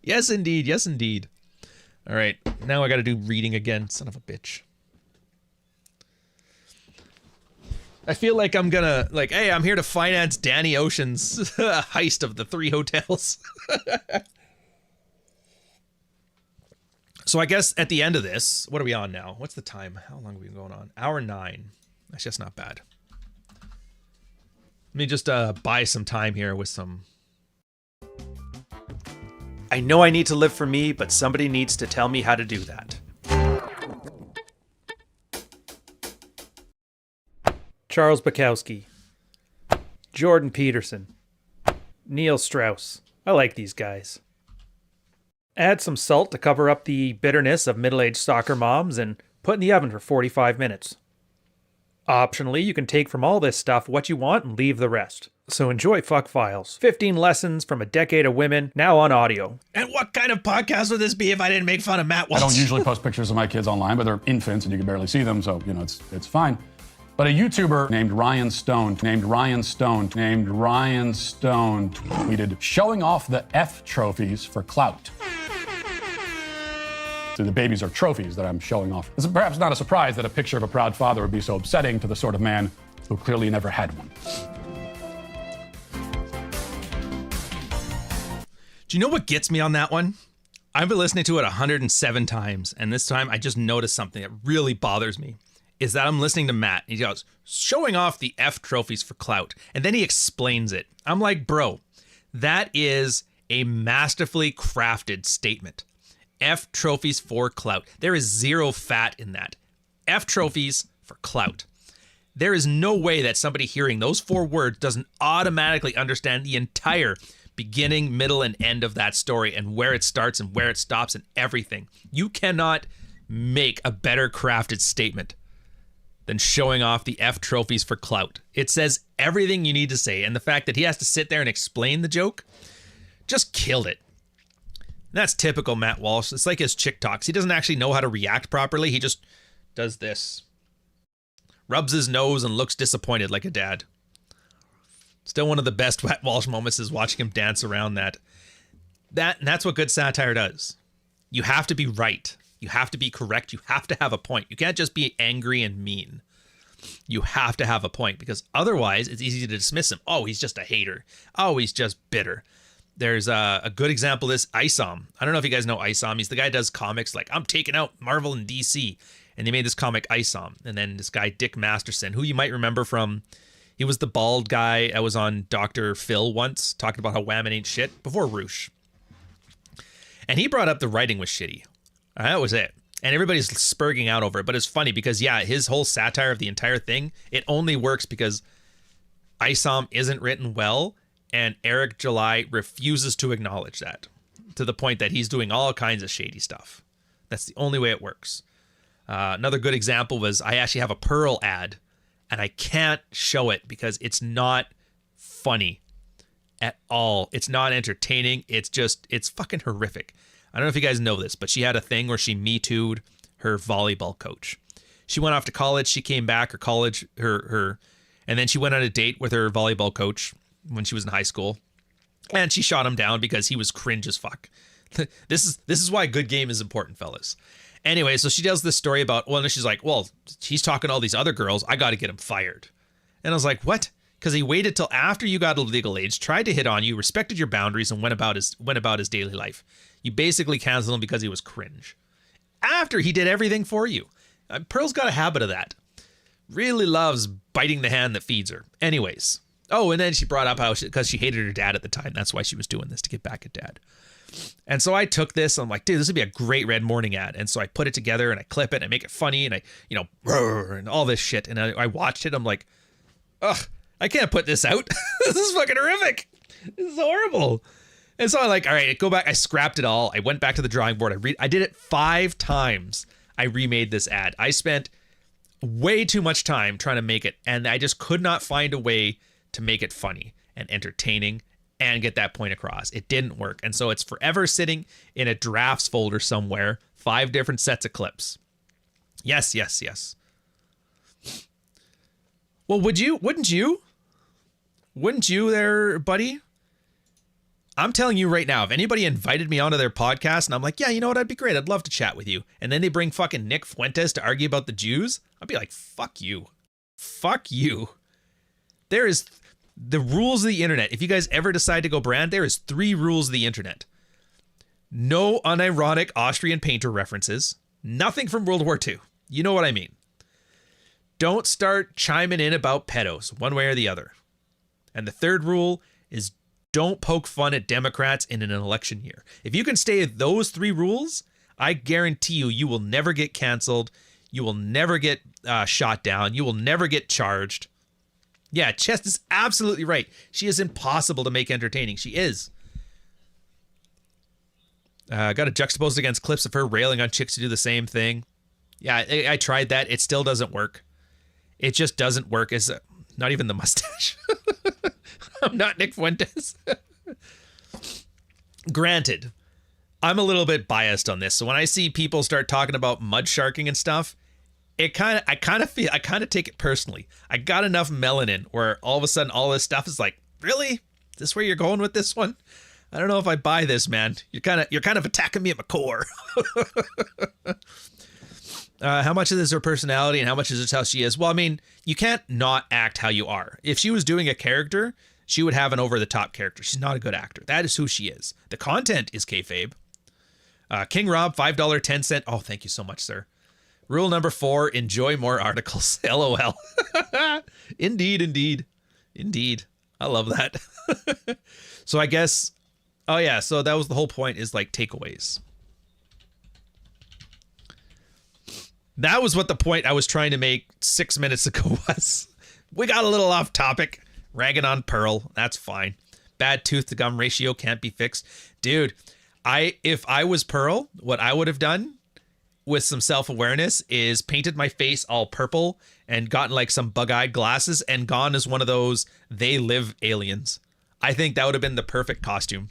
B: Yes, indeed. Yes, indeed. All right. Now I got to do reading again. Son of a bitch. I feel like I'm gonna, like, hey, I'm here to finance Danny Ocean's heist of the 3 hotels. So I guess at the end of this, what are we on now? What's the time? How long have we been going on? Hour 9. That's just not bad. Let me just buy some time here with some... I know I need to live for me, but somebody needs to tell me how to do that. Charles Bukowski, Jordan Peterson, Neil Strauss. I like these guys. Add some salt to cover up the bitterness of middle-aged soccer moms and put in the oven for 45 minutes. Optionally, you can take from all this stuff what you want and leave the rest. So enjoy Fuck Files. 15 lessons from a decade of women, now on audio. And what kind of podcast would this be if I didn't make fun of Matt Walsh?
E: I don't usually post pictures of my kids online, but they're infants and you can barely see them, so, it's fine. But a YouTuber named Ryan Stone tweeted, showing off the F trophies for clout. So the babies are trophies that I'm showing off. It's perhaps not a surprise that a picture of a proud father would be so upsetting to the sort of man who clearly never had one.
B: Do you know what gets me on that one? I've been listening to it 107 times, and this time I just noticed something that really bothers me. Is that I'm listening to Matt. He goes, showing off the F trophies for clout. And then he explains it. I'm like, bro, that is a masterfully crafted statement. F trophies for clout. There is zero fat in that. F trophies for clout. There is no way that somebody hearing those 4 words doesn't automatically understand the entire beginning, middle, and end of that story and where it starts and where it stops and everything. You cannot make a better crafted statement than showing off the F trophies for clout. It says everything you need to say, and the fact that he has to sit there and explain the joke just killed it. That's typical Matt Walsh. It's like his chick talks. He doesn't actually know how to react properly. He just does this. Rubs his nose and looks disappointed like a dad. Still one of the best Matt Walsh moments is watching him dance around that. That's what good satire does. You have to be right. You have to be correct. You have to have a point. You can't just be angry and mean. You have to have a point because otherwise it's easy to dismiss him. Oh, he's just a hater. Oh, he's just bitter. There's a good example of this, Isom. I don't know if you guys know Isom. He's the guy who does comics like, I'm taking out Marvel and DC. And they made this comic, Isom. And then this guy, Dick Masterson, who you might remember from, he was the bald guy that was on Dr. Phil once, talking about how Whammon ain't shit, before Roosh. And he brought up the writing was shitty. That was it. And everybody's spurging out over it. But it's funny because, yeah, his whole satire of the entire thing, it only works because Isom isn't written well. And Eric July refuses to acknowledge that to the point that he's doing all kinds of shady stuff. That's the only way it works. Another good example was I actually have a Pearl ad and I can't show it because it's not funny at all. It's not entertaining. It's fucking horrific. I don't know if you guys know this, but she had a thing where she Me Too'd her volleyball coach. She went off to college. She came back, and then she went on a date with her volleyball coach when she was in high school, and she shot him down because he was cringe as fuck. This is why good game is important, fellas. Anyway, so she tells this story about, well, and she's like, well, he's talking to all these other girls. I got to get him fired. And I was like, what? Because he waited till after you got of legal age, tried to hit on you, respected your boundaries, and went about his daily life. You basically canceled him because he was cringe. After he did everything for you. Pearl's got a habit of that. Really loves biting the hand that feeds her. Anyways. Oh, and then she brought up how because she hated her dad at the time. That's why she was doing this, to get back at dad. And so I took this. I'm like, dude, this would be a great Red Morning ad. And so I put it together and I clip it and I make it funny and I, and all this shit. And I watched it. I'm like, ugh, I can't put this out. This is fucking horrific. This is horrible. And so I'm like, all right, go back. I scrapped it all. I went back to the drawing board. I did it 5 times. I remade this ad. I spent way too much time trying to make it. And I just could not find a way to make it funny and entertaining and get that point across. It didn't work. And so it's forever sitting in a drafts folder somewhere, 5 different sets of clips. Yes, yes, yes. Well, wouldn't you there, buddy? I'm telling you right now, if anybody invited me onto their podcast and I'm like, yeah, you know what? I'd be great. I'd love to chat with you. And then they bring fucking Nick Fuentes to argue about the Jews. I'd be like, fuck you. fuck you. There is the rules of the internet. If you guys ever decide to go brand, there is 3 rules of the internet. No unironic Austrian painter references. Nothing from World War II. You know what I mean. Don't start chiming in about pedos, one way or the other. And the 3rd rule is don't poke fun at Democrats in an election year. If you can stay at those 3 rules, I guarantee you will never get canceled. You will never get shot down. You will never get charged. Yeah, Chest is absolutely right. She is impossible to make entertaining. She is. Got to juxtapose against clips of her railing on chicks to do the same thing. Yeah, I tried that. It still doesn't work. It just doesn't work. It's not even the mustache. I'm not Nick Fuentes. Granted, I'm a little bit biased on this. So when I see people start talking about mud sharking and stuff, I kind of take it personally. I got enough melanin where all of a sudden all this stuff is like, really? Is this where you're going with this one? I don't know if I buy this, man. You're kind of attacking me at my core. How much of this is her personality and how much is this how she is? Well, I mean, you can't not act how you are. If she was doing a character, she would have an over-the-top character. She's not a good actor. That is who she is. The content is kayfabe. King Rob, $5.10. Oh, thank you so much, sir. Rule number 4, enjoy more articles. LOL. Indeed. I love that. So I guess, oh yeah, so that was the whole point, is like takeaways. That was what the point I was trying to make 6 minutes ago was. We got a little off topic, ragging on Pearl. That's fine. Bad tooth to gum ratio can't be fixed. Dude, if I was Pearl, what I would have done with some self-awareness is painted my face all purple and gotten like some bug-eyed glasses and gone as one of those They Live aliens. I think that would have been the perfect costume.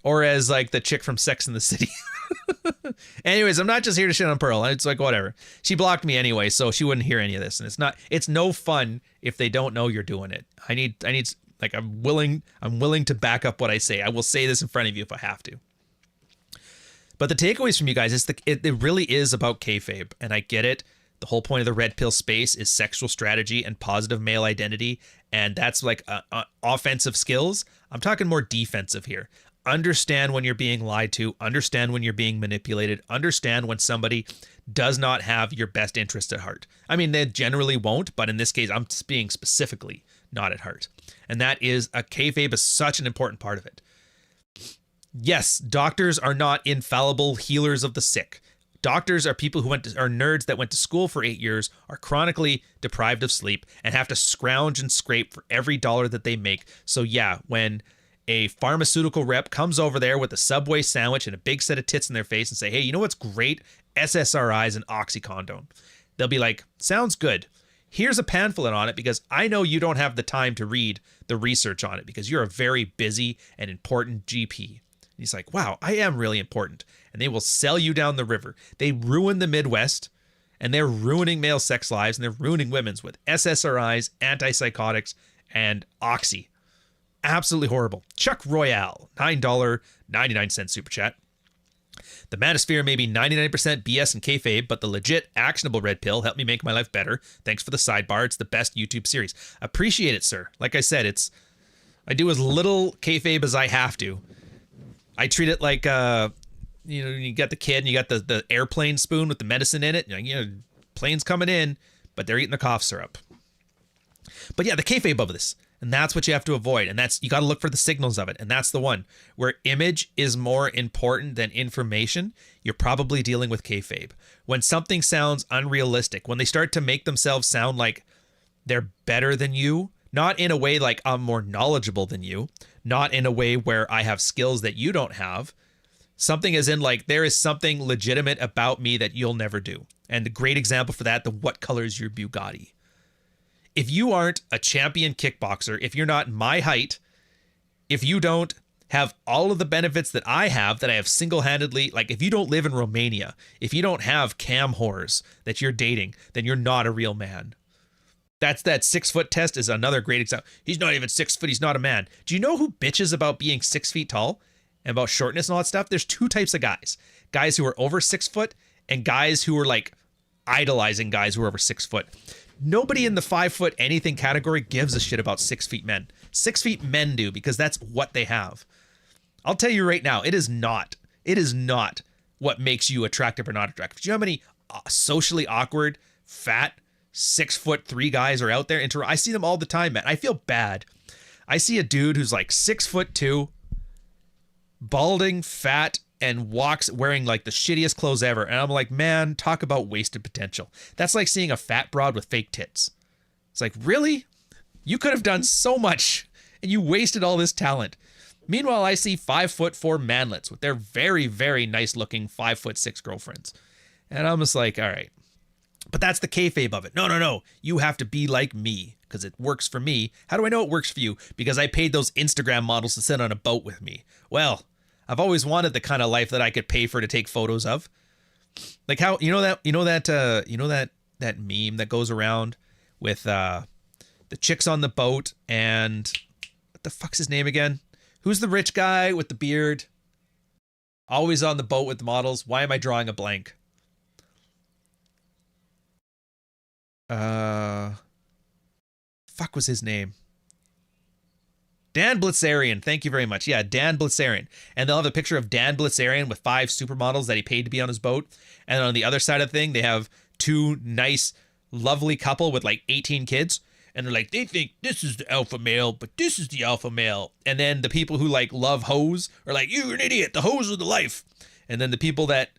B: Or as like the chick from Sex and the City. Anyways, I'm not just here to shit on Pearl. It's like, whatever. She blocked me anyway, so she wouldn't hear any of this. And it's no fun if they don't know you're doing it. I need like, I'm willing to back up what I say. I will say this in front of you if I have to. But the takeaways from you guys is it really is about kayfabe, and I get it. The whole point of the red pill space is sexual strategy and positive male identity, and that's like offensive skills. I'm talking more defensive here. Understand when you're being lied to, understand when you're being manipulated, understand when somebody does not have your best interest at heart. I mean, they generally won't, but in this case, I'm being specifically not at heart. And that is, kayfabe is such an important part of it. Yes, doctors are not infallible healers of the sick. Doctors are people who are nerds that went to school for 8 years, are chronically deprived of sleep, and have to scrounge and scrape for every dollar that they make. So yeah, when a pharmaceutical rep comes over there with a Subway sandwich and a big set of tits in their face and say, hey, you know what's great? SSRIs and Oxycodone. They'll be like, sounds good. Here's a pamphlet on it because I know you don't have the time to read the research on it because you're a very busy and important GP. He's like, wow, I am really important. And they will sell you down the river. They ruin the Midwest, and they're ruining male sex lives, and they're ruining women's with SSRIs, antipsychotics, and Oxy. Absolutely horrible. Chuck Royale, $9.99 super chat. The Manosphere may be 99% BS and kayfabe, but the legit actionable red pill helped me make my life better. Thanks for the sidebar. It's the best YouTube series. Appreciate it, sir. Like I said, I do as little kayfabe as I have to. I treat it like, you got the kid and you got the airplane spoon with the medicine in it. Plane's coming in, but they're eating the cough syrup. But yeah, the kayfabe of this. And that's what you have to avoid. And you got to look for the signals of it. And that's the one where image is more important than information. You're probably dealing with kayfabe. When something sounds unrealistic, when they start to make themselves sound like they're better than you, not in a way like I'm more knowledgeable than you, not in a way where I have skills that you don't have. Something as in like, there is something legitimate about me that you'll never do. And the great example for that, what color is your Bugatti? If you aren't a champion kickboxer, if you're not my height, if you don't have all of the benefits that I have single-handedly, like if you don't live in Romania, if you don't have cam whores that you're dating, then you're not a real man. That 6 foot test is another great example. He's not even 6 foot. He's not a man. Do you know who bitches about being 6 feet tall and about shortness and all that stuff? There's 2 types of guys. Guys who are over 6 foot and guys who are like idolizing guys who are over 6 foot. Nobody in the 5 foot anything category gives a shit about 6 feet men. 6 feet men do, because that's what they have. I'll tell you right now, it is not what makes you attractive or not attractive. Do you know how many socially awkward, fat, 6'3" guys are out there? I see them all the time, man. I feel bad. I see a dude who's like 6'2", balding, fat, and walks wearing like the shittiest clothes ever. And I'm like, man, talk about wasted potential. That's like seeing a fat broad with fake tits. It's like, really? You could have done so much and you wasted all this talent. Meanwhile, I see 5'4" manlets with their very, very nice looking 5'6" girlfriends. And I'm just like, all right. But that's the kayfabe of it. No. You have to be like me because it works for me. How do I know it works for you? Because I paid those Instagram models to sit on a boat with me. Well, I've always wanted the kind of life that I could pay for to take photos of. Like how, that meme that goes around with the chicks on the boat and what the fuck's his name again? Who's the rich guy with the beard? Always on the boat with the models. Why am I drawing a blank? Fuck was his name? Dan Blitzarian. Thank you very much. Yeah, Dan Blitzarian. And they'll have a picture of Dan Blitzarian with 5 supermodels that he paid to be on his boat. And on the other side of the thing, they have 2 nice, lovely couple with like 18 kids. And they're like, they think this is the alpha male, but this is the alpha male. And then the people who like love hoes are like, you're an idiot. The hoes are the life. And then the people that,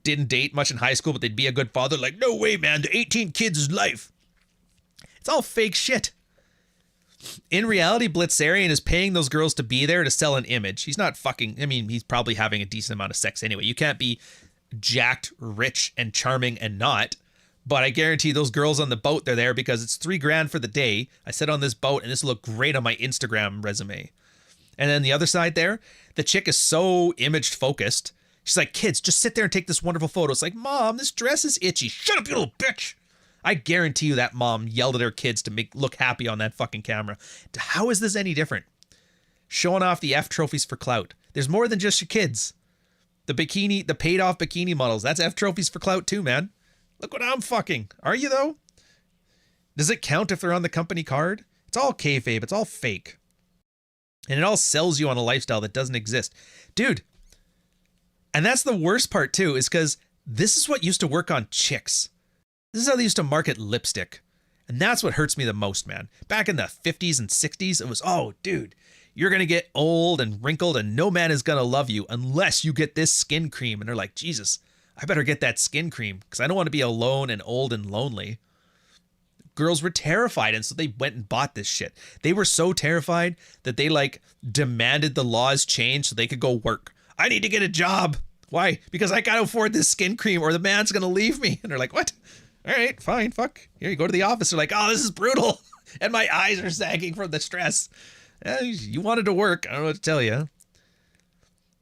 B: didn't date much in high school, but they'd be a good father, like, no way, man. The 18 kids is life. It's all fake shit. In reality, Blitzarian is paying those girls to be there to sell an image. He's not he's probably having a decent amount of sex anyway. You can't be jacked, rich, and charming and not. But I guarantee those girls on the boat, they're there because it's $3,000 for the day. I sit on this boat and this will look great on my Instagram resume. And then the other side there, the chick is so image focused. She's like, kids, just sit there and take this wonderful photo. It's like, Mom, this dress is itchy. Shut up, you little bitch. I guarantee you that mom yelled at her kids to look happy on that fucking camera. How is this any different? Showing off the F trophies for clout. There's more than just your kids. The paid off bikini models, that's F trophies for clout too, man. Look what I'm fucking. Are you though? Does it count if they're on the company card? It's all kayfabe. It's all fake. And it all sells you on a lifestyle that doesn't exist. Dude. And that's the worst part too, is because this is what used to work on chicks. This is how they used to market lipstick. And that's what hurts me the most, man. Back in the 50s and 60s, it was, oh, dude, you're going to get old and wrinkled and no man is going to love you unless you get this skin cream. And they're like, Jesus, I better get that skin cream because I don't want to be alone and old and lonely. Girls were terrified, and so they went and bought this shit. They were so terrified that they demanded the laws change so they could go work. I need to get a job. Why? Because I can't afford this skin cream or the man's going to leave me. And they're like, what? All right, fine, fuck. Here, you go to the office. They're like, oh, this is brutal. And my eyes are sagging from the stress. You wanted to work. I don't know what to tell you.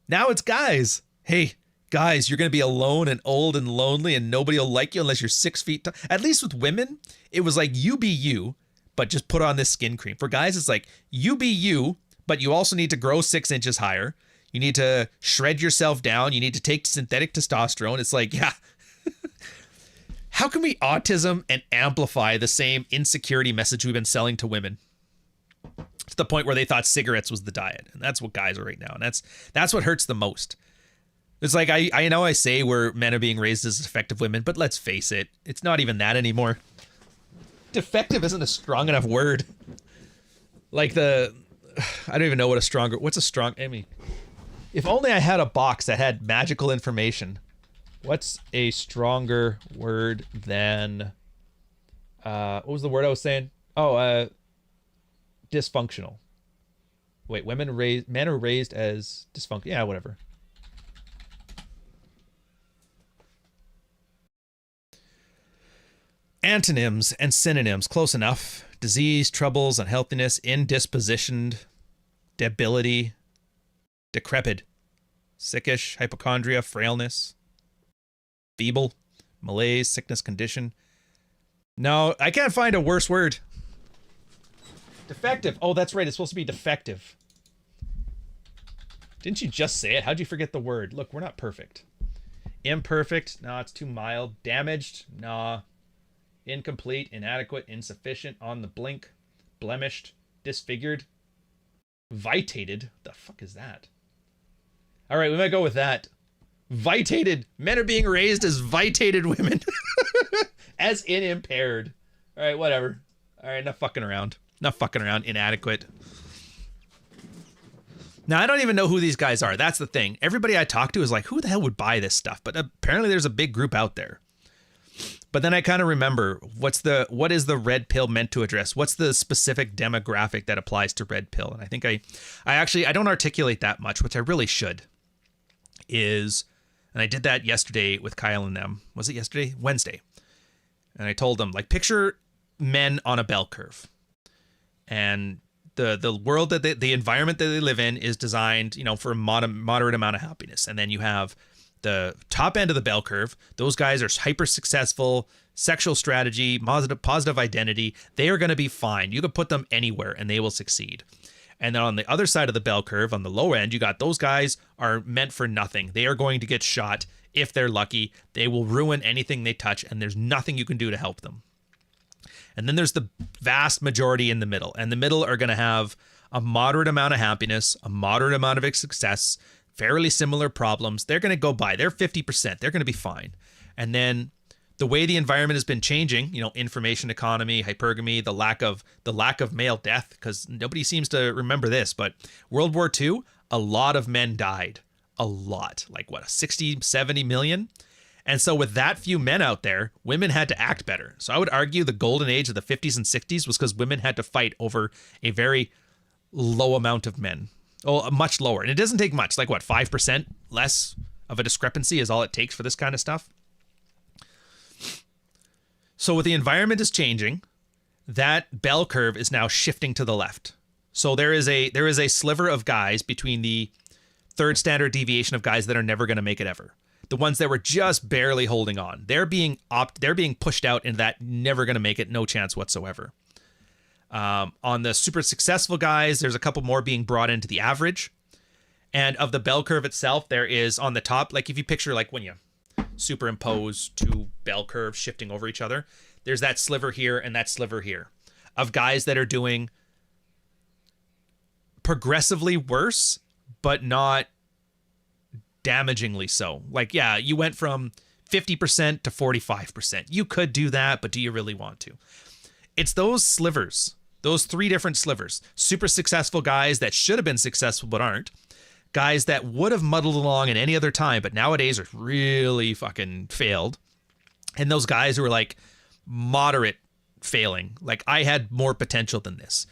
B: Now it's guys. Hey, guys, you're going to be alone and old and lonely and nobody will like you unless you're 6 feet tall. At least with women, it was like you be you, but just put on this skin cream. For guys, it's like you be you, but you also need to grow 6 inches higher. You need to shred yourself down. You need to take synthetic testosterone. It's like, yeah. How can we autism and amplify the same insecurity message we've been selling to women? To the point where they thought cigarettes was the diet. And that's what guys are right now. And that's what hurts the most. It's like, I know I say where men are being raised as defective women, but let's face it. It's not even that anymore. Defective isn't a strong enough word. Like I don't even know what's a strong, if only I had a box that had magical information. What's a stronger word than, what was the word I was saying? Oh, dysfunctional. Wait, men are raised as dysfunctional. Yeah, whatever. Antonyms and synonyms, close enough. Disease, troubles, unhealthiness, indispositioned, debility, decrepit, sickish, hypochondria, frailness, feeble, malaise, sickness, condition. No, I can't find a worse word. Defective. Oh, that's right. It's supposed to be defective. Didn't you just say it? How'd you forget the word? Look, we're not perfect. Imperfect. No, it's too mild. Damaged. Nah. incomplete, inadequate, insufficient, on the blink, blemished, disfigured, vitated. The fuck is that? All right, we might go with that. Vitated. Men are being raised as vitated women. As in impaired. All right, whatever. All right, enough fucking around. Enough fucking around. Inadequate. Now, I don't even know who these guys are. That's the thing. Everybody I talk to is like, who the hell would buy this stuff? But apparently there's a big group out there. But then I kind of remember, what is the red pill meant to address? What's the specific demographic that applies to red pill? And I think I don't articulate that much, which I really should. And I did that yesterday with Kyle and them. Was it yesterday? Wednesday. And I told them, like, picture men on a bell curve. And the world that the environment that they live in is designed, for a moderate amount of happiness. And then you have the top end of the bell curve. Those guys are hyper successful, sexual strategy, positive identity. They are going to be fine. You could put them anywhere and they will succeed. And then on the other side of the bell curve, on the low end, you got those guys are meant for nothing. They are going to get shot if they're lucky. They will ruin anything they touch, and there's nothing you can do to help them. And then there's the vast majority in the middle. And the middle are going to have a moderate amount of happiness, a moderate amount of success, fairly similar problems. They're going to go by. They're 50%. They're going to be fine. And then the way the environment has been changing, information economy, hypergamy, the lack of male death, because nobody seems to remember this, but World War II, a lot of men died. A lot. Like, 60, 70 million? And so with that few men out there, women had to act better. So I would argue the golden age of the 50s and 60s was because women had to fight over a very low amount of men. Oh, much lower. And it doesn't take much. Like, 5% less of a discrepancy is all it takes for this kind of stuff. So with the environment is changing, that bell curve is now shifting to the left. So there is a sliver of guys between the third standard deviation of guys that are never going to make it ever. The ones that were just barely holding on. They're being pushed out into that never going to make it, no chance whatsoever. On the super successful guys, there's a couple more being brought into the average. And of the bell curve itself, there is on the top, like if you picture like when you superimpose two bell curves shifting over each other, there's that sliver here and that sliver here of guys that are doing progressively worse, but not damagingly so. Like, yeah, you went from 50% to 45%. You could do that, but do you really want to? It's those slivers, those three different slivers. Super successful guys that should have been successful but aren't. Guys that would have muddled along in any other time, but nowadays are really fucking failed. And those guys who are like moderate failing. Like, I had more potential than this.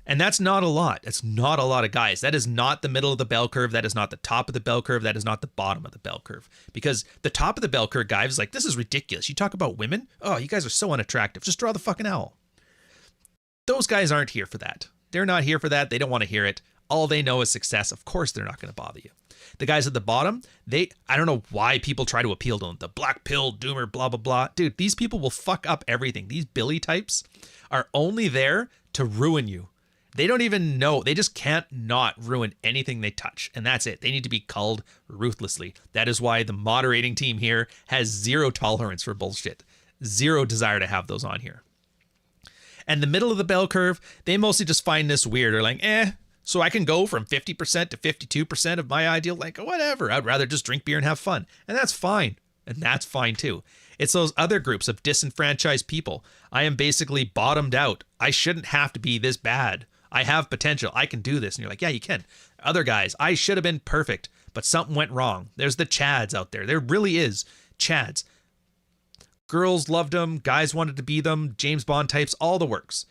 B: And that's not a lot. It's not a lot of guys. That is not the middle of the bell curve. That is not the top of the bell curve. That is not the bottom of the bell curve. Because the top of the bell curve guy is like, this is ridiculous. You talk about women? Oh, you guys are so unattractive. Just draw the fucking owl. Those guys aren't here for that. They're not here for that. They don't want to hear it. All they know is success. Of course, they're not going to bother you. The guys at the bottom, I don't know why people try to appeal to them. The black pill, doomer, blah, blah, blah. Dude, these people will fuck up everything. These Billy types are only there to ruin you. They don't even know. They just can't not ruin anything they touch. And that's it. They need to be culled ruthlessly. That is why the moderating team here has zero tolerance for bullshit. Zero desire to have those on here. And the middle of the bell curve, they mostly just find this weird. They're like, so I can go from 50% to 52% of my ideal, like, whatever. I'd rather just drink beer and have fun. And that's fine. And that's fine too. It's those other groups of disenfranchised people. I am basically bottomed out. I shouldn't have to be this bad. I have potential. I can do this. And you're like, yeah, you can. Other guys, I should have been perfect, but something went wrong. There's the Chads out there. There really is Chads. Girls loved them. Guys wanted to be them. James Bond types, all the works.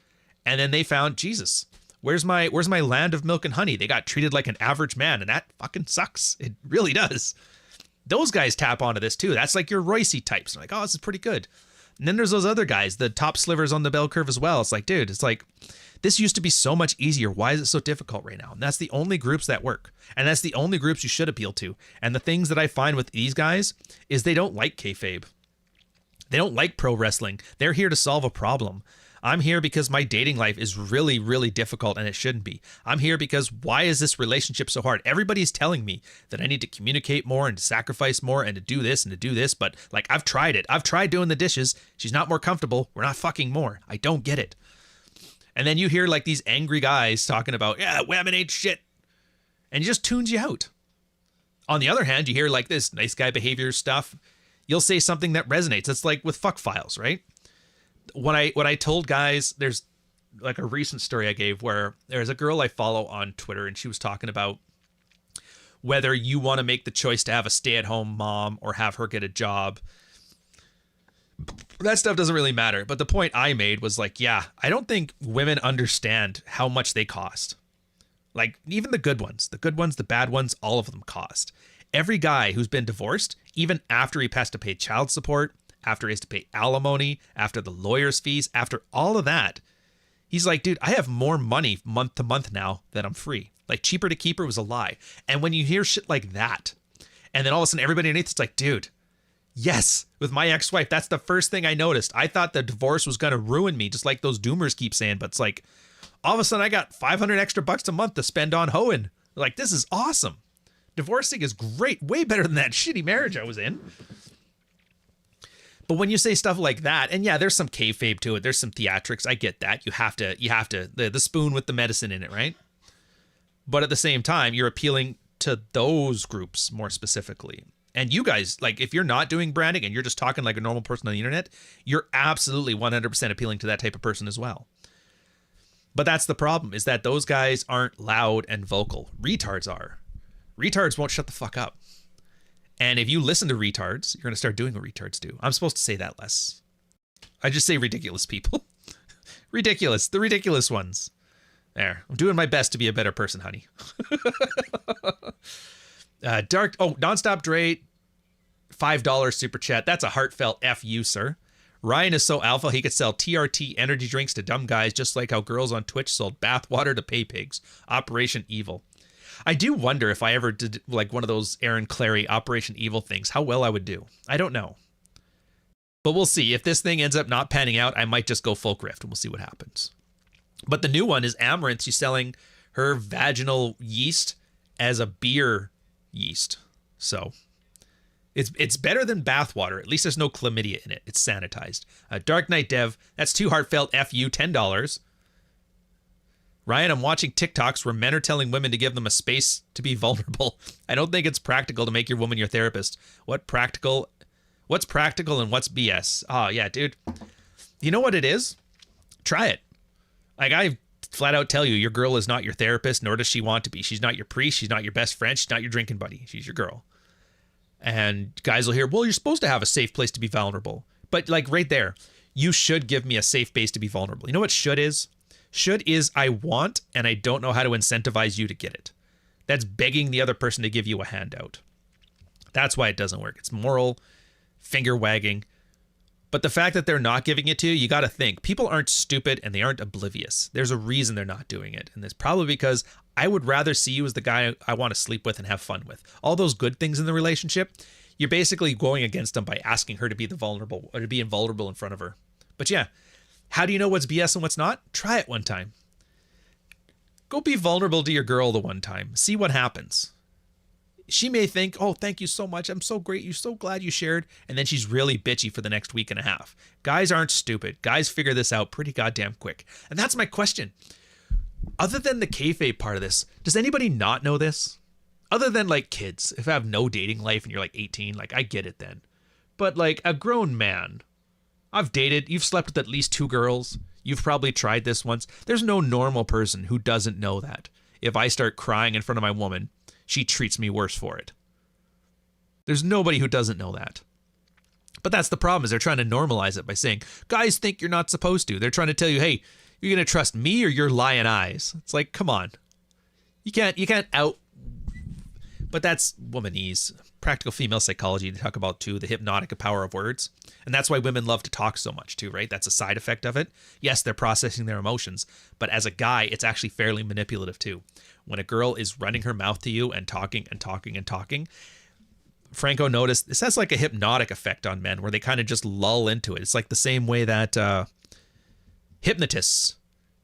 B: And then they found, Jesus, where's my land of milk and honey? They got treated like an average man, and that fucking sucks. It really does. Those guys tap onto this too. That's like your Royce types. They're like, oh, this is pretty good. And then there's those other guys, the top slivers on the bell curve as well. It's like, dude, it's like, this used to be so much easier. Why is it so difficult right now? And that's the only groups that work. And that's the only groups you should appeal to. And the things that I find with these guys is they don't like kayfabe. They don't like pro wrestling. They're here to solve a problem. I'm here because my dating life is really, really difficult and it shouldn't be. I'm here because why is this relationship so hard? Everybody's telling me that I need to communicate more and to sacrifice more and to do this and to do this. But like, I've tried it. I've tried doing the dishes. She's not more comfortable. We're not fucking more. I don't get it. And then you hear like these angry guys talking about, yeah, women ain't shit. And it just tunes you out. On the other hand, you hear like this nice guy behavior stuff. You'll say something that resonates. It's like with fuck files, right? When I told guys, there's like a recent story I gave where there's a girl I follow on Twitter and she was talking about whether you want to make the choice to have a stay-at-home mom or have her get a job. That stuff doesn't really matter. But the point I made was like, yeah, I don't think women understand how much they cost. Like even the good ones, the bad ones, all of them cost. Every guy who's been divorced, even after he has to pay child support, after he has to pay alimony, after the lawyer's fees, after all of that, he's like, dude, I have more money month to month now that I'm free. Like cheaper to keep her was a lie. And when you hear shit like that, and then all of a sudden everybody underneath it's like, dude, yes, with my ex-wife, that's the first thing I noticed. I thought the divorce was going to ruin me, just like those doomers keep saying. But it's like, all of a sudden I got 500 extra bucks a month to spend on hoeing. Like, this is awesome. Divorcing is great. Way better than that shitty marriage I was in. But when you say stuff like that, and yeah, there's some kayfabe to it. There's some theatrics. I get that. You have to, the spoon with the medicine in it, right? But at the same time, you're appealing to those groups more specifically. And you guys, like, if you're not doing branding and you're just talking like a normal person on the internet, you're absolutely 100% appealing to that type of person as well. But that's the problem, is that those guys aren't loud and vocal. Retards are. Retards won't shut the fuck up. And if you listen to retards, you're going to start doing what retards do. I'm supposed to say that less. I just say ridiculous people. Ridiculous. The ridiculous ones. There. I'm doing my best to be a better person, honey. Nonstop Dre, $5 super chat. That's a heartfelt F you, sir. Ryan is so alpha, he could sell TRT energy drinks to dumb guys, just like how girls on Twitch sold bathwater to pay pigs. Operation Evil. I do wonder if I ever did like one of those Aaron Clary Operation Evil things, how well I would do. I don't know. But we'll see. If this thing ends up not panning out, I might just go full grift and we'll see what happens. But the new one is Amaranth. She's selling her vaginal yeast as a beer yeast. So it's better than bathwater. At least there's no chlamydia in it. It's sanitized. Dark Knight Dev, that's too heartfelt. FU, $10. Ryan, I'm watching TikToks where men are telling women to give them a space to be vulnerable. I don't think it's practical to make your woman your therapist. What's practical and what's BS? Oh, yeah, dude. You know what it is? Try it. Like, I flat out tell you, your girl is not your therapist, nor does she want to be. She's not your priest. She's not your best friend. She's not your drinking buddy. She's your girl. And guys will hear, well, you're supposed to have a safe place to be vulnerable. But like right there, you should give me a safe base to be vulnerable. You know what should is? Should is I want, and I don't know how to incentivize you to get it. That's begging the other person to give you a handout. That's why it doesn't work. It's moral finger wagging. But the fact that they're not giving it to you, you got to think. People aren't stupid and they aren't oblivious. There's a reason they're not doing it. And it's probably because I would rather see you as the guy I want to sleep with and have fun with. All those good things in the relationship, you're basically going against them by asking her to be the vulnerable or to be invulnerable in front of her. But yeah, how do you know what's BS and what's not? Try it one time. Go be vulnerable to your girl the one time. See what happens. She may think, oh, thank you so much. I'm so great. You're so glad you shared. And then she's really bitchy for the next week and a half. Guys aren't stupid. Guys figure this out pretty goddamn quick. And that's my question. Other than the kayfabe part of this, does anybody not know this? Other than like kids, if I have no dating life and you're like 18, like I get it then. But like a grown man, I've dated, you've slept with at least 2 girls. You've probably tried this once. There's no normal person who doesn't know that. If I start crying in front of my woman, she treats me worse for it. There's nobody who doesn't know that. But that's the problem, is they're trying to normalize it by saying, guys think you're not supposed to. They're trying to tell you, hey, you're going to trust me or your lying eyes. It's like, come on. You can't out. But that's womanese. Practical female psychology to talk about too, the hypnotic power of words. And that's why women love to talk so much too, right? That's a side effect of it. Yes, they're processing their emotions, but as a guy, it's actually fairly manipulative too. When a girl is running her mouth to you and talking and talking and talking, Franco noticed this has like a hypnotic effect on men where they kind of just lull into it. It's like the same way that Hypnotists.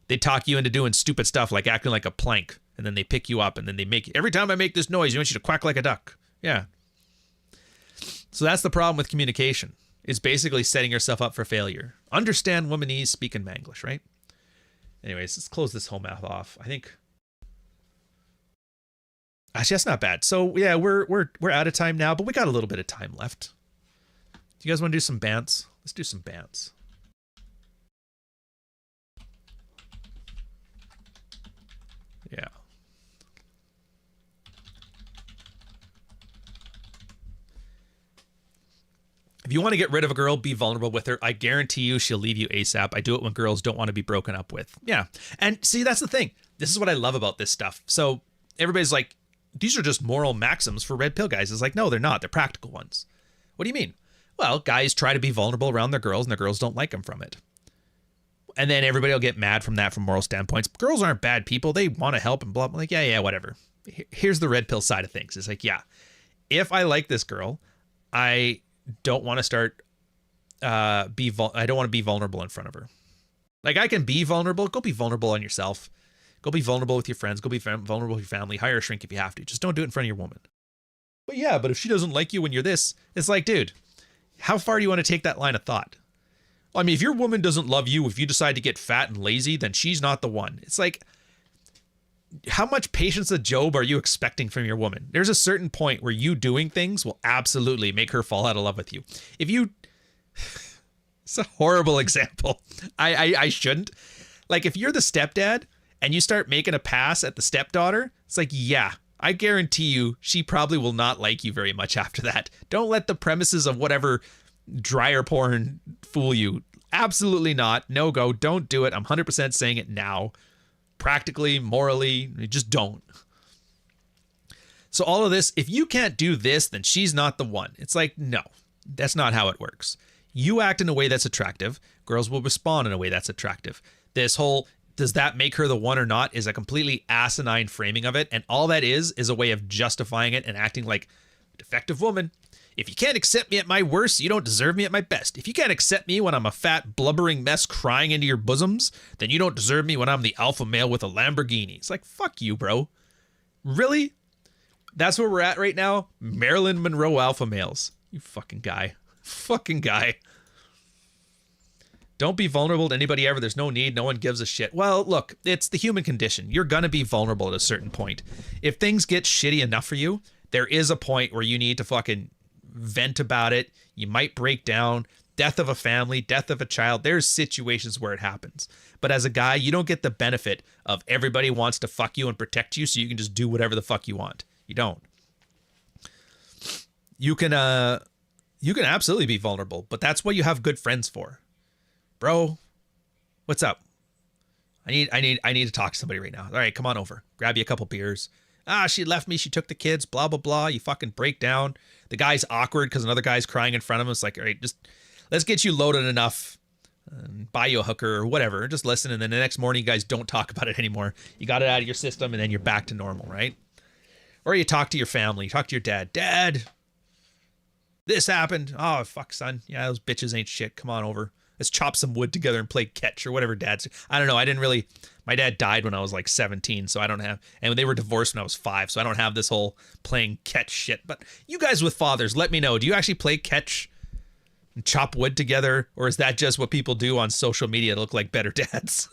B: They talk you into doing stupid stuff like acting like a plank, and then they pick you up, and then they make, every time I make this noise, I want you to quack like a duck. Yeah. So that's the problem with communication. It's basically setting yourself up for failure. Understand womanese, speak in Manglish, right? Anyways, let's close this whole math off. I think actually that's not bad. So yeah, we're out of time now, but we got a little bit of time left. Do you guys want to do some bants? Let's do some bants. Yeah. If you want to get rid of a girl, be vulnerable with her. I guarantee you she'll leave you ASAP. I do it when girls don't want to be broken up with. Yeah. And see, that's the thing. This is what I love about this stuff. So everybody's like, these are just moral maxims for red pill guys. It's like, no, they're not. They're practical ones. What do you mean? Well, guys try to be vulnerable around their girls and their girls don't like them from it. And then everybody will get mad from that from moral standpoints. Girls aren't bad people. They want to help and blah, blah. Like, yeah, whatever. Here's the red pill side of things. It's like, yeah, if I like this girl, I don't want to start, I don't want to be vulnerable in front of her. Like, I can be vulnerable. Go be vulnerable on yourself. Go be vulnerable with your friends. Go be vulnerable with your family. Hire a shrink if you have to. Just don't do it in front of your woman. But yeah, but if she doesn't like you when you're this, it's like, dude, how far do you want to take that line of thought? I mean, if your woman doesn't love you, if you decide to get fat and lazy, then she's not the one. It's like, how much patience of Job are you expecting from your woman? There's a certain point where you doing things will absolutely make her fall out of love with you. If you, it's a horrible example. I shouldn't. Like, if you're the stepdad and you start making a pass at the stepdaughter, it's like, yeah, I guarantee you she probably will not like you very much after that. Don't let the premises of whatever dryer porn fool you. Absolutely not. No go. Don't do it. I'm 100% saying it now. Practically, morally, just don't. So all of this, if you can't do this, then she's not the one. It's like, no, that's not how it works. You act in a way that's attractive. Girls will respond in a way that's attractive. This whole, does that make her the one or not, is a completely asinine framing of it. And all that is a way of justifying it and acting like a defective woman. If you can't accept me at my worst, you don't deserve me at my best. If you can't accept me when I'm a fat, blubbering mess crying into your bosoms, then you don't deserve me when I'm the alpha male with a Lamborghini. It's like, fuck you, bro. Really? That's where we're at right now? Marilyn Monroe alpha males. You fucking guy. Fucking guy. Don't be vulnerable to anybody ever. There's no need. No one gives a shit. Well, look, it's the human condition. You're going to be vulnerable at a certain point. If things get shitty enough for you, there is a point where you need to fucking vent about it. You might break down. Death of a family, death of a child. There's situations where it happens. But as a guy, you don't get the benefit of everybody wants to fuck you and protect you so you can just do whatever the fuck you want. You don't. You can absolutely be vulnerable, but that's what you have good friends for. Bro, what's up? I need to talk to somebody right now. All right, come on over. Grab you a couple beers. She left me. She took the kids, blah, blah, blah. You fucking break down. The guy's awkward because another guy's crying in front of him. It's like, all right, just let's get you loaded enough, buy you a hooker or whatever. Just listen. And then the next morning, you guys don't talk about it anymore. You got it out of your system and then you're back to normal, right? Or you talk to your family. You talk to your dad. Dad, this happened. Oh, fuck, son. Yeah, those bitches ain't shit. Come on over. Let's chop some wood together and play catch or whatever dad's. I don't know. My dad died when I was like 17, so I don't have, and they were divorced when I was 5, so I don't have this whole playing catch shit. But you guys with fathers, let me know. Do you actually play catch and chop wood together? Or is that just what people do on social media to look like better dads?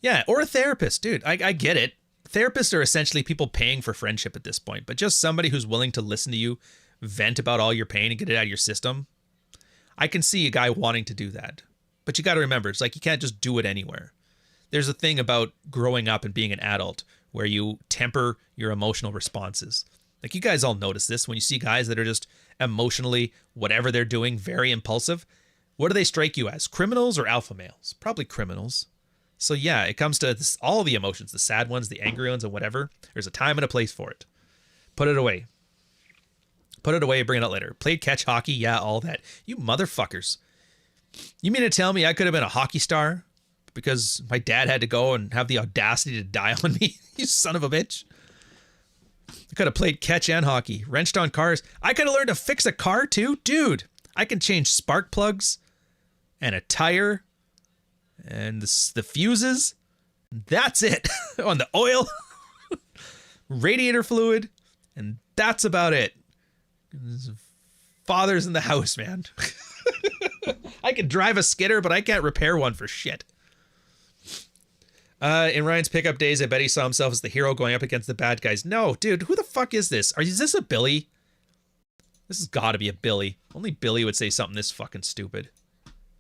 B: Yeah, or a therapist, dude. I get it. Therapists are essentially people paying for friendship at this point, but just somebody who's willing to listen to you vent about all your pain and get it out of your system. I can see a guy wanting to do that, but you got to remember, it's like you can't just do it anywhere. There's a thing about growing up and being an adult where you temper your emotional responses. Like, you guys all notice this when you see guys that are just emotionally, whatever they're doing, very impulsive. What do they strike you as? Criminals or alpha males? Probably criminals. So yeah, it comes to this, all the emotions, the sad ones, the angry ones, and whatever. There's a time and a place for it. Put it away. Put it away, bring it out later. Played catch hockey, yeah, all that. You motherfuckers. You mean to tell me I could have been a hockey star because my dad had to go and have the audacity to die on me? You son of a bitch. I could have played catch and hockey. Wrenched on cars. I could have learned to fix a car too? Dude, I can change spark plugs. and a tire and the fuses. That's it. On the oil, radiator fluid, and that's about it. Father's in the house, man. I can drive a skidder, but I can't repair one for shit. In Ryan's pickup days, I bet he saw himself as the hero going up against the bad guys. No, dude, who the fuck is this? Is this a Billy? This has got to be a Billy. Only Billy would say something this fucking stupid.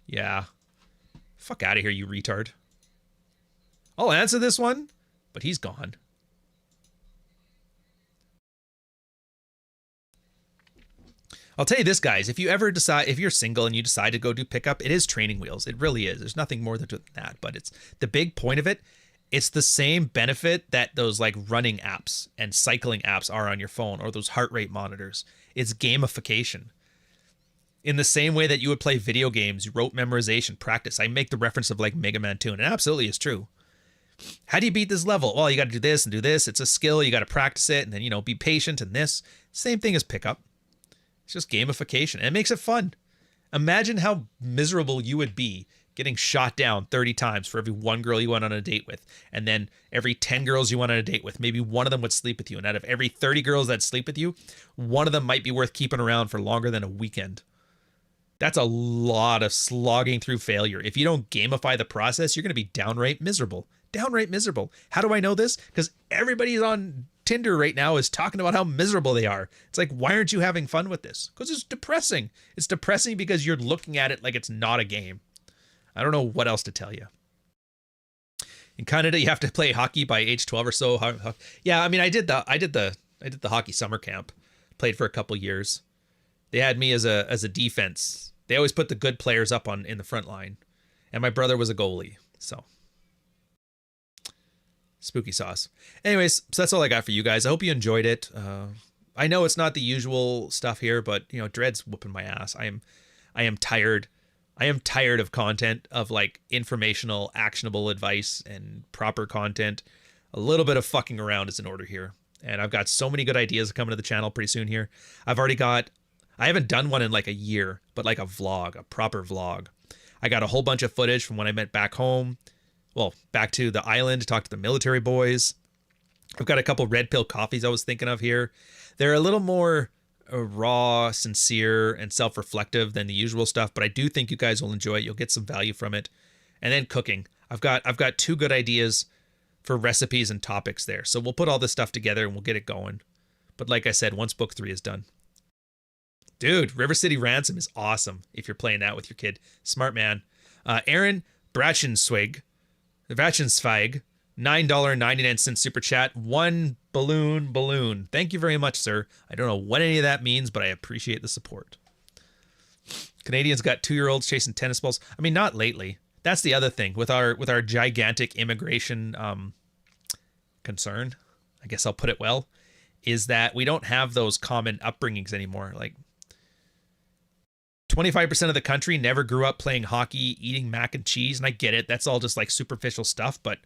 B: Yeah. Fuck out of here, you retard. I'll answer this one, but he's gone. I'll tell you this, guys, if you're single and you decide to go do pickup, it is training wheels. It really is. There's nothing more than that, but it's the big point of it. It's the same benefit that those like running apps and cycling apps are on your phone, or those heart rate monitors. It's gamification. In the same way that you would play video games, rote memorization, practice. I make the reference of like Mega Man 2, and it absolutely is true. How do you beat this level? Well, you got to do this and do this. It's a skill. You got to practice it, and then, you know, be patient and this. Same thing as pickup. It's just gamification, and it makes it fun. Imagine how miserable you would be getting shot down 30 times for every one girl you went on a date with, and then every 10 girls you went on a date with, maybe one of them would sleep with you, and out of every 30 girls that sleep with you, one of them might be worth keeping around for longer than a weekend. That's a lot of slogging through failure. If you don't gamify the process, you're going to be downright miserable. Downright miserable. How do I know this? Because everybody's on Tinder right now is talking about how miserable they are. It's like, why aren't you having fun with this? Because it's depressing. It's depressing because you're looking at it like it's not a game. I don't know what else to tell you. In Canada, you have to play hockey by age 12 or so. Yeah, I mean, I did the hockey summer camp. Played for a couple years. They had me as a defense. They always put the good players up in the front line, and my brother was a goalie. So. Spooky sauce. Anyways, so that's all I got for you guys. I hope you enjoyed it. I know it's not the usual stuff here, but you know, Dread's whooping my ass. I am tired. I am tired of content of like informational, actionable advice and proper content. A little bit of fucking around is in order here. And I've got so many good ideas coming to the channel pretty soon here. I haven't done one in like a year, but like a vlog, a proper vlog. I got a whole bunch of footage from when I went back home. Well, back to the island to talk to the military boys. I've got a couple red pill coffees I was thinking of here. They're a little more raw, sincere, and self-reflective than the usual stuff, but I do think you guys will enjoy it. You'll get some value from it. And then cooking. I've got two good ideas for recipes and topics there. So we'll put all this stuff together and we'll get it going. But like I said, once book 3 is done. Dude, River City Ransom is awesome if you're playing that with your kid. Smart man. Aaron Brachenswig, $9.99 super chat. One balloon. Thank you very much, sir. I don't know what any of that means, but I appreciate the support. Canadians got 2-year-olds chasing tennis balls. I mean, not lately. That's the other thing with our gigantic immigration concern. I guess I'll put it well, is that we don't have those common upbringings anymore. Like 25% of the country never grew up playing hockey, eating mac and cheese, and I get it. That's all just like superficial stuff, but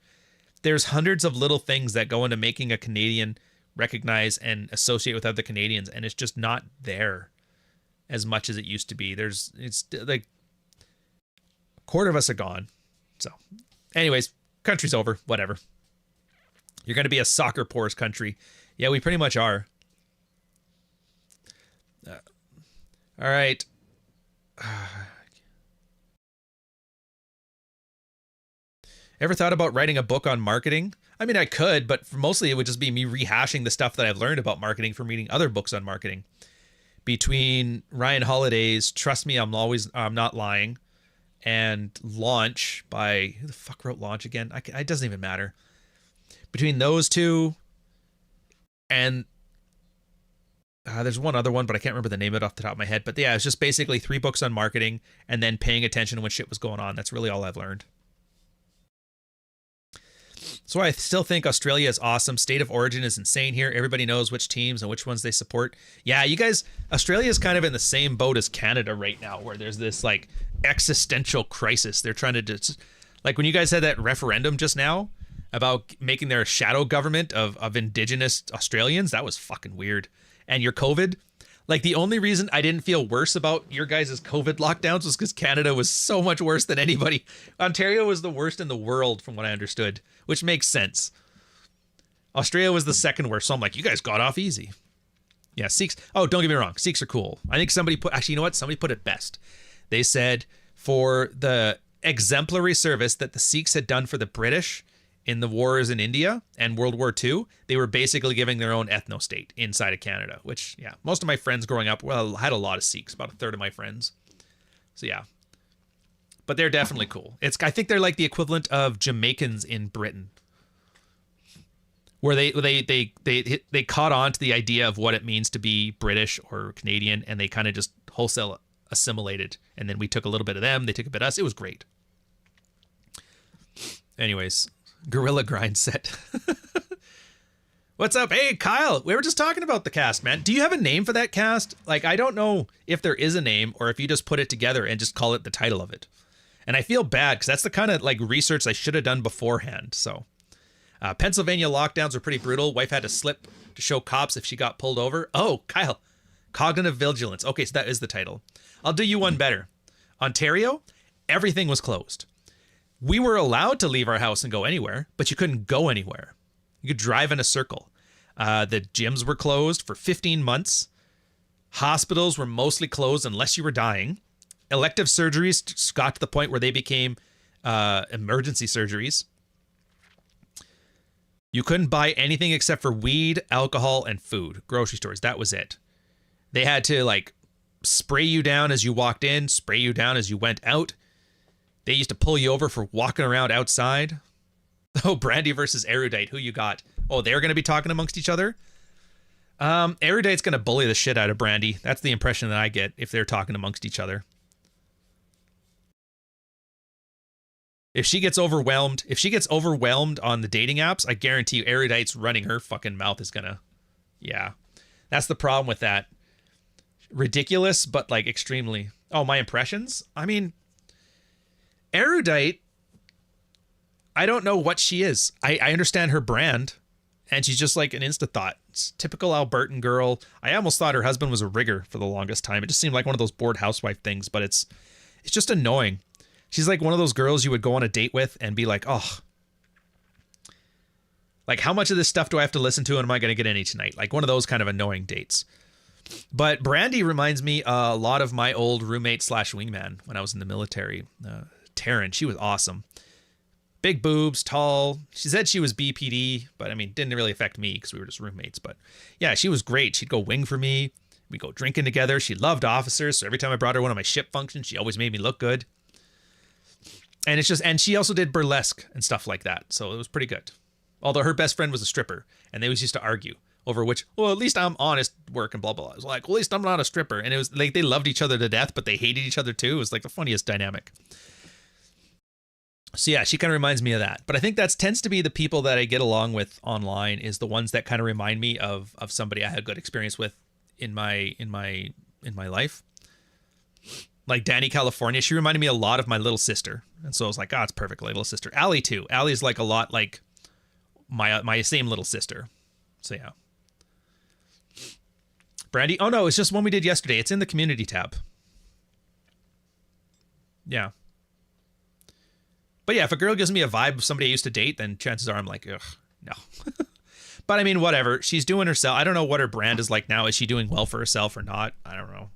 B: there's hundreds of little things that go into making a Canadian recognize and associate with other Canadians, and it's just not there as much as it used to be. It's like a quarter of us are gone. So anyways, country's over, whatever. You're going to be a soccer poorest country. Yeah, we pretty much are. All right. Ever thought about writing a book on marketing? I mean, I could, but mostly it would just be me rehashing the stuff that I've learned about marketing from reading other books on marketing. Between Ryan Holiday's Trust Me, I'm Not Lying, and Launch by, who the fuck wrote Launch again? It doesn't even matter. Between those two, and there's one other one, but I can't remember the name of it off the top of my head. But yeah, it's just basically 3 books on marketing and then paying attention when shit was going on. That's really all I've learned. So I still think Australia is awesome. State of origin is insane here. Everybody knows which teams and which ones they support. Yeah, you guys, Australia is kind of in the same boat as Canada right now, where there's this like existential crisis. They're trying to just, like when you guys had that referendum just now about making their shadow government of indigenous Australians, that was fucking weird. And your COVID, Like, the only reason I didn't feel worse about your guys' COVID lockdowns was because Canada was so much worse than anybody. Ontario was the worst in the world, from what I understood, which makes sense. Australia was the second worst, so I'm like, you guys got off easy. Yeah, Sikhs. Oh, don't get me wrong. Sikhs are cool. I think somebody put, actually, you know what? Somebody put it best. They said for the exemplary service that the Sikhs had done for the British in the wars in India and World War II, they were basically giving their own ethno-state inside of Canada, which, yeah, most of my friends growing up, well, had a lot of Sikhs, about a third of my friends. So, yeah. But they're definitely cool. I think they're like the equivalent of Jamaicans in Britain, where they caught on to the idea of what it means to be British or Canadian, and they kind of just wholesale assimilated. And then we took a little bit of them, they took a bit of us. It was great. Anyways, Gorilla Grind set. What's up? Hey, Kyle, we were just talking about the cast, man. Do you have a name for that cast? Like, I don't know if there is a name or if you just put it together and just call it the title of it. And I feel bad because that's the kind of like research I should have done beforehand. So Pennsylvania lockdowns were pretty brutal. Wife had to slip to show cops if she got pulled over. Oh, Kyle, cognitive vigilance. Okay, so that is the title. I'll do you one better. Ontario, everything was closed. We were allowed to leave our house and go anywhere, but you couldn't go anywhere. You could drive in a circle. The gyms were closed for 15 months. Hospitals were mostly closed unless you were dying. Elective surgeries got to the point where they became emergency surgeries. You couldn't buy anything except for weed, alcohol, and food. Grocery stores, that was it. They had to, like, spray you down as you walked in, spray you down as you went out. They used to pull you over for walking around outside. Oh, Brandy versus Erudite. Who you got? Oh, they're going to be talking amongst each other? Erudite's going to bully the shit out of Brandy. That's the impression that I get if they're talking amongst each other. If she gets overwhelmed on the dating apps, I guarantee you Erudite's running her fucking mouth is going to... Yeah. That's the problem with that. Ridiculous, but like extremely... Oh, my impressions? I mean... Erudite, I don't know what she is. I understand her brand, and she's just like an insta-thought. It's typical Albertan girl. I almost thought her husband was a rigger for the longest time. It just seemed like one of those bored housewife things, but it's just annoying. She's like one of those girls you would go on a date with and be like, oh, like how much of this stuff do I have to listen to and am I going to get any tonight? Like one of those kind of annoying dates. But Brandy reminds me a lot of my old roommate / wingman when I was in the military. Taryn, she was awesome. Big boobs, tall. She said she was BPD, but I mean, didn't really affect me because we were just roommates. But yeah, she was great. She'd go wing for me. We'd go drinking together. She loved officers. So every time I brought her one of my ship functions, she always made me look good. And and she also did burlesque and stuff like that. So it was pretty good. Although her best friend was a stripper and they always used to argue over which, well, at least I'm honest work and blah, blah, blah. I was like, well, at least I'm not a stripper. And it was like, they loved each other to death, but they hated each other too. It was like the funniest dynamic. So yeah, she kind of reminds me of that. But I think that tends to be the people that I get along with online is the ones that kind of remind me of somebody I had good experience with in my life. Like Danny California, she reminded me a lot of my little sister. And so I was like, oh, it's perfect, little sister. Allie too. Allie's like a lot like my same little sister. So yeah. Brandy, oh no, it's just one we did yesterday. It's in the community tab. Yeah. But yeah, if a girl gives me a vibe of somebody I used to date, then chances are I'm like, ugh, no. But I mean, whatever. She's doing herself. I don't know what her brand is like now. Is she doing well for herself or not? I don't know.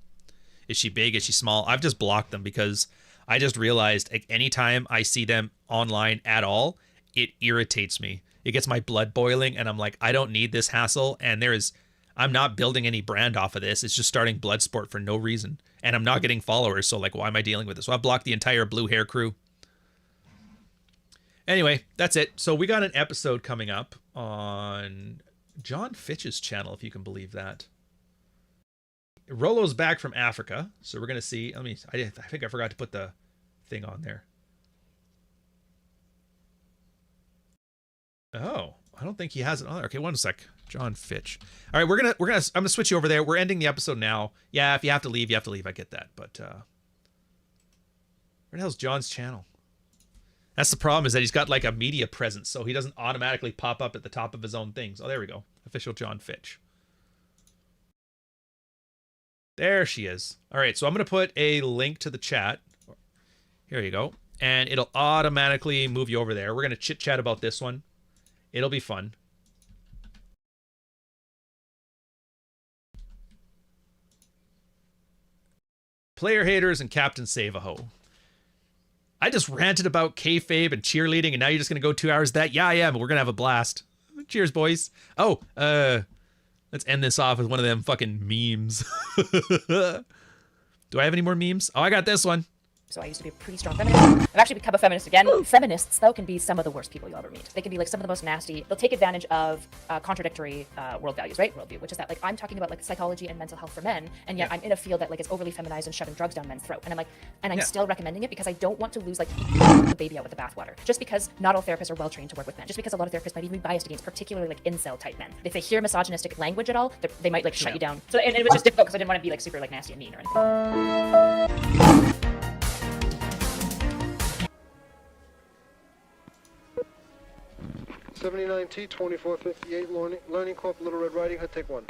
B: Is she big? Is she small? I've just blocked them because I just realized like, anytime I see them online at all, it irritates me. It gets my blood boiling and I'm like, I don't need this hassle. And I'm not building any brand off of this. It's just starting Bloodsport for no reason. And I'm not getting followers. So like, why am I dealing with this? So I blocked the entire blue hair crew. Anyway, that's it. So we got an episode coming up on John Fitch's channel, if you can believe that. Rolo's back from Africa, so we're going to see. I think I forgot to put the thing on there. Oh, I don't think he has it on there. Okay, one sec. John Fitch. All right, I'm gonna switch you over there. We're ending the episode now. Yeah, if you have to leave, you have to leave. I get that, but where the hell's John's channel? That's the problem, is that he's got like a media presence, so he doesn't automatically pop up at the top of his own things. Oh, there we go. Official John Fitch. There she is. All right, so I'm going to put a link to the chat. Here you go. And it'll automatically move you over there. We're going to chit-chat about this one. It'll be fun. Player haters and Captain Save-A-Ho. I just ranted about kayfabe and cheerleading, and now you're just going to go 2 hours of that? Yeah, I am. We're going to have a blast. Cheers, boys. Oh, let's end this off with one of them fucking memes. Do I have any more memes? Oh, I got this one.
D: So I used to be a pretty strong feminist. I've actually become a feminist again. Feminists, though, can be some of the worst people you'll ever meet. They can be like some of the most nasty. They'll take advantage of contradictory world values, right? Worldview, which is that like I'm talking about like psychology and mental health for men, and yet I'm in a field that like is overly feminized and shoving drugs down men's throat. And I'm like, and I'm still recommending it because I don't want to lose like the baby out with the bathwater. Just because not all therapists are well trained to work with men. Just because a lot of therapists might even be biased against particularly like incel type men. If they hear misogynistic language at all, they might like shut you down. So and it was just difficult because I didn't want to be like super like nasty and mean or anything.
A: 79T 2458 Learning Corp Little Red Riding Hood. Take 1.